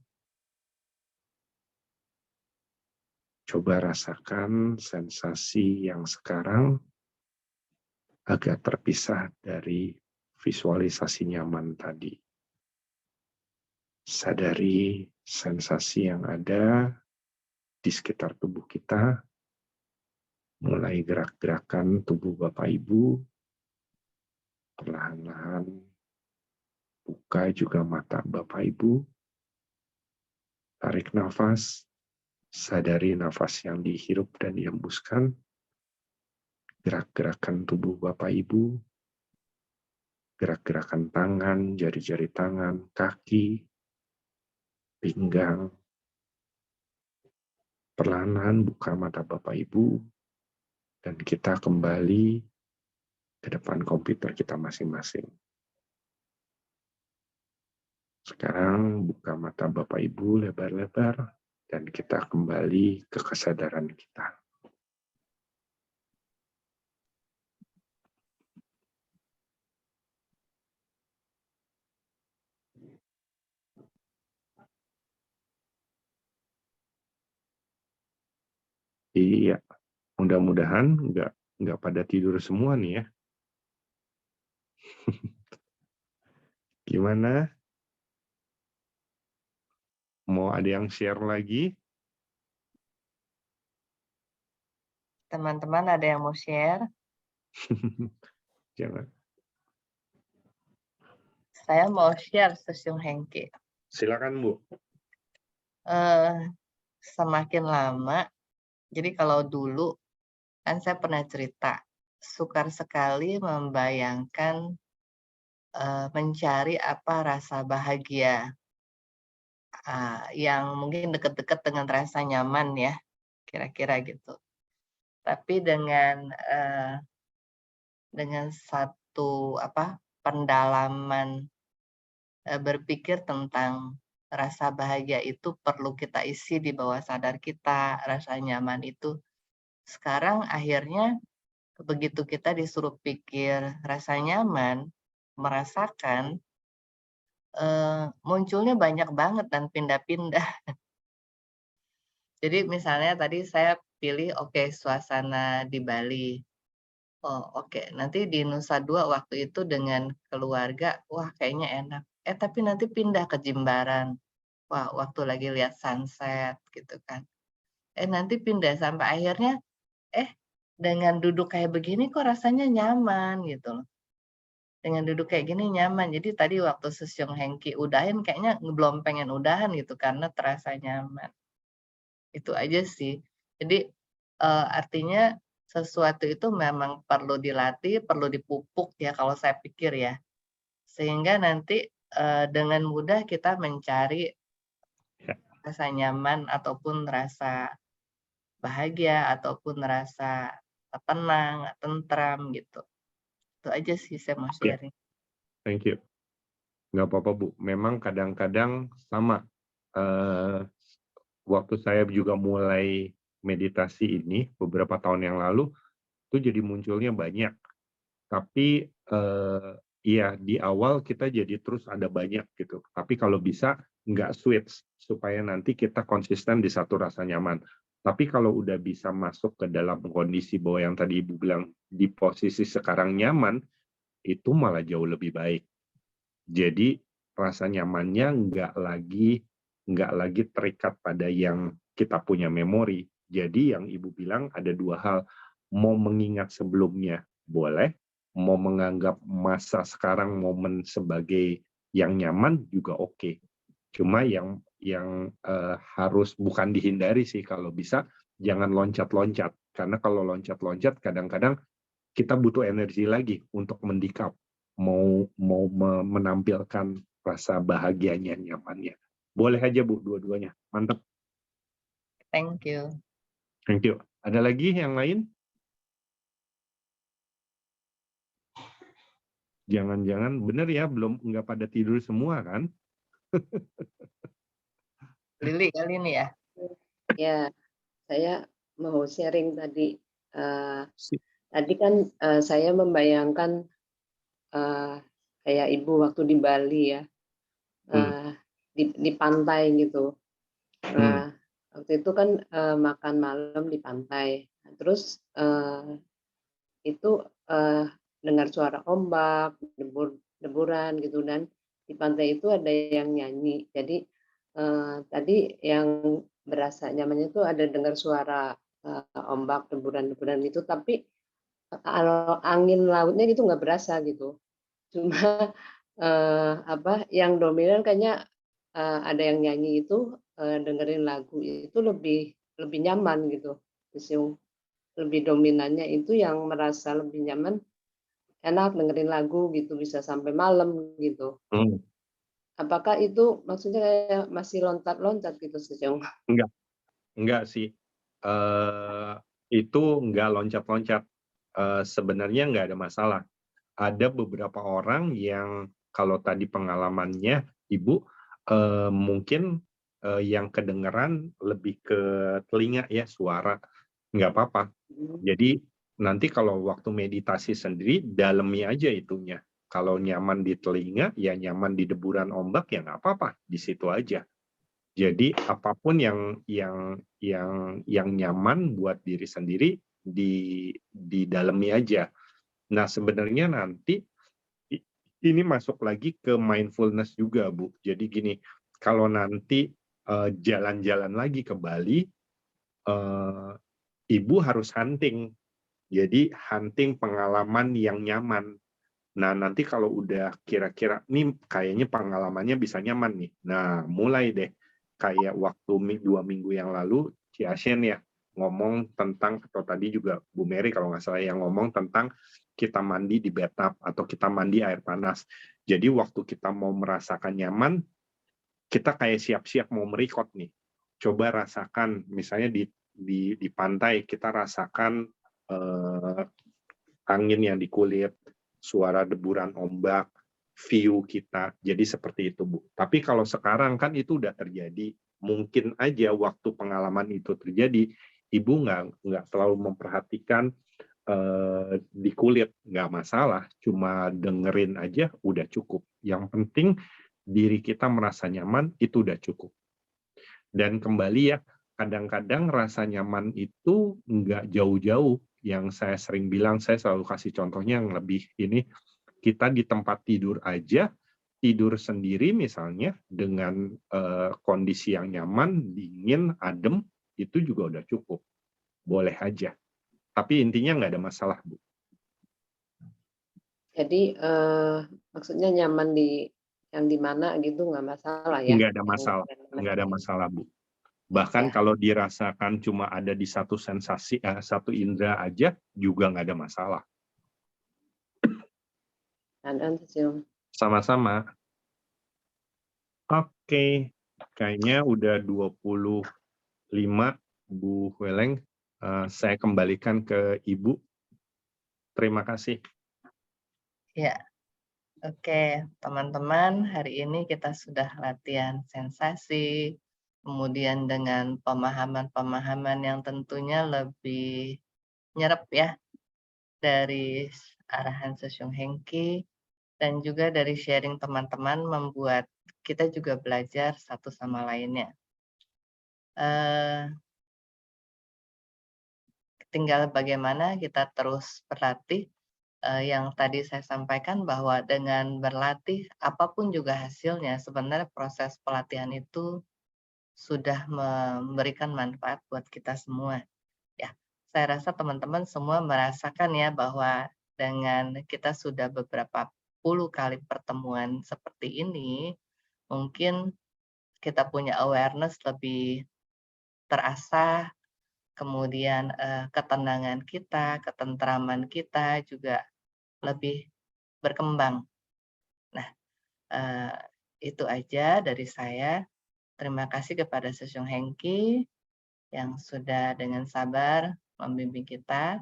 Coba rasakan sensasi yang sekarang agak terpisah dari visualisasi nyaman tadi. Sadari sensasi yang ada di sekitar tubuh kita, mulai gerak-gerakan tubuh Bapak Ibu, Perlahan-lahan buka juga mata Bapak Ibu. Tarik nafas, sadari nafas yang dihirup dan dihembuskan. Gerak-gerakan tubuh Bapak Ibu, gerak-gerakan tangan, jari-jari tangan, kaki, pinggang. Perlahan-lahan buka mata Bapak Ibu, dan kita kembali ke depan komputer kita masing-masing. Sekarang buka mata Bapak Ibu lebar-lebar, dan kita kembali ke kesadaran kita. Iya, mudah-mudahan nggak pada tidur semua nih ya. Gimana? Mau ada yang share lagi? Teman-teman ada yang mau share? Jangan. Saya mau share Sesung Hengki. Silakan Bu. Semakin lama, jadi kalau dulu kan saya pernah cerita, sukar sekali membayangkan mencari apa rasa bahagia yang mungkin dekat-dekat dengan rasa nyaman ya, kira-kira gitu. Tapi dengan satu pendalaman berpikir tentang rasa bahagia itu perlu kita isi di bawah sadar kita, rasa nyaman itu. Sekarang akhirnya begitu kita disuruh pikir rasa nyaman, merasakan, munculnya banyak banget dan pindah-pindah. Jadi misalnya tadi saya pilih suasana di Bali. Oh oke, nanti di Nusa Dua waktu itu dengan keluarga, wah kayaknya enak. Tapi nanti pindah ke Jimbaran. Wah, waktu lagi lihat sunset gitu kan. Nanti pindah sampai akhirnya, dengan duduk kayak begini kok rasanya nyaman gitu loh. Dengan duduk kayak gini nyaman. Jadi tadi waktu Sesung Hengki udahin kayaknya belum pengen udahan gitu karena terasa nyaman. Itu aja sih. Jadi artinya sesuatu itu memang perlu dilatih, perlu dipupuk ya kalau saya pikir ya. Sehingga nanti dengan mudah kita mencari rasa nyaman ataupun rasa bahagia ataupun rasa tenang, tentram gitu. Itu aja sih saya mau sharing. Thank you. Nggak apa-apa Bu, memang kadang-kadang sama. Waktu saya juga mulai meditasi ini beberapa tahun yang lalu, itu jadi munculnya banyak. Tapi ya di awal kita jadi terus ada banyak gitu. Tapi kalau bisa nggak switch supaya nanti kita konsisten di satu rasa nyaman. Tapi kalau udah bisa masuk ke dalam kondisi bahwa yang tadi Ibu bilang di posisi sekarang nyaman, itu malah jauh lebih baik. Jadi rasa nyamannya nggak lagi terikat pada yang kita punya memori. Jadi yang Ibu bilang ada dua hal, mau mengingat sebelumnya boleh, mau menganggap masa sekarang momen sebagai yang nyaman juga oke. Cuma yang harus bukan dihindari sih kalau bisa jangan loncat-loncat. Karena kalau loncat-loncat kadang-kadang kita butuh energi lagi untuk mendikap, mau menampilkan rasa bahagianya, nyamannya. Boleh aja Bu, dua-duanya. Mantap. Thank you. Thank you. Ada lagi yang lain? Jangan-jangan benar ya, nggak pada tidur semua kan? Lili kali ini ya. Ya, saya mau sharing tadi. Tadi kan saya membayangkan kayak Ibu waktu di Bali ya, di pantai gitu. Nah, waktu itu kan makan malam di pantai. Terus itu dengar suara ombak, deburan gitu, dan di pantai itu ada yang nyanyi. Jadi tadi yang berasa nyamannya itu ada dengar suara ombak, deburan itu, tapi kalau angin lautnya gitu nggak berasa gitu. Cuma yang dominan kayaknya ada yang nyanyi itu dengerin lagu itu lebih nyaman gitu. Terus lebih dominannya itu yang merasa lebih nyaman, enak dengerin lagu gitu, bisa sampai malam gitu. Apakah itu maksudnya kayak masih loncat-loncat gitu, Sejong? Enggak sih. Itu enggak loncat-loncat. Sebenarnya enggak ada masalah. Ada beberapa orang yang kalau tadi pengalamannya Ibu mungkin yang kedengeran lebih ke telinga ya suara, nggak apa-apa. Jadi nanti kalau waktu meditasi sendiri dalemi aja itunya. Kalau nyaman di telinga ya nyaman di deburan ombak ya nggak apa-apa di situ aja. Jadi apapun yang nyaman buat diri sendiri di dalemi aja. Nah sebenarnya nanti ini masuk lagi ke mindfulness juga Bu. Jadi gini, kalau nanti jalan-jalan lagi ke Bali, Ibu harus hunting. Jadi hunting pengalaman yang nyaman. Nah nanti kalau udah kira-kira nih kayaknya pengalamannya bisa nyaman nih. Nah mulai deh kayak waktu 2 minggu yang lalu Ciasyen ya ngomong tentang, atau tadi juga Bu Mary kalau nggak salah yang ngomong tentang kita mandi di bathtub atau kita mandi air panas. Jadi waktu kita mau merasakan nyaman, kita kayak siap-siap mau merekod nih. Coba rasakan misalnya di pantai kita rasakan angin yang di kulit, suara deburan ombak, view kita. Jadi seperti itu, Bu. Tapi kalau sekarang kan itu udah terjadi. Mungkin aja waktu pengalaman itu terjadi, Ibu nggak terlalu memperhatikan di kulit, nggak masalah. Cuma dengerin aja udah cukup. Yang penting diri kita merasa nyaman, itu udah cukup. Dan kembali ya, kadang-kadang rasa nyaman itu nggak jauh-jauh. Yang saya sering bilang, saya selalu kasih contohnya yang lebih ini, kita di tempat tidur aja, tidur sendiri misalnya, dengan kondisi yang nyaman, dingin, adem, itu juga udah cukup. Boleh aja. Tapi intinya nggak ada masalah, Bu. Jadi maksudnya nyaman yang di mana gitu nggak masalah ya? Nggak ada masalah, nggak ada masalah, Bu. Bahkan kalau dirasakan cuma ada di satu sensasi, satu indera aja, juga nggak ada masalah. Sama-sama. Oke, kayaknya udah 25, Bu Weleng. Saya kembalikan ke Ibu. Terima kasih. Ya, oke teman-teman, hari ini kita sudah latihan sensasi, kemudian dengan pemahaman-pemahaman yang tentunya lebih nyerep ya, dari arahan Sosyung Hengki, dan juga dari sharing teman-teman membuat kita juga belajar satu sama lainnya. Tinggal bagaimana kita terus berlatih, yang tadi saya sampaikan bahwa dengan berlatih apapun juga hasilnya, sebenarnya proses pelatihan itu sudah memberikan manfaat buat kita semua. Ya, saya rasa teman-teman semua merasakan ya bahwa dengan kita sudah beberapa puluh kali pertemuan seperti ini, mungkin kita punya awareness lebih terasah, kemudian ketenangan kita, ketentraman kita juga lebih berkembang. Nah, itu aja dari saya. Terima kasih kepada Sosyung Hengki yang sudah dengan sabar membimbing kita,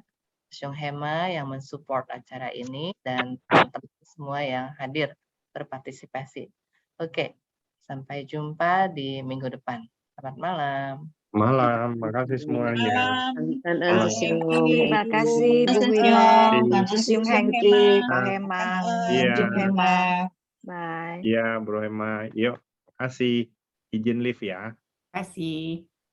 Sosyung Hema yang mensupport acara ini, dan teman-teman semua yang hadir berpartisipasi. Oke, sampai jumpa di minggu depan. Selamat malam. Malam, makasih semuanya. Terima kasih Bu Wino, Sosyung Hengki, Kak Hema, Iya. Bye. Iya, Bro Hema. Yuk, kasih izin live ya. Terima kasih.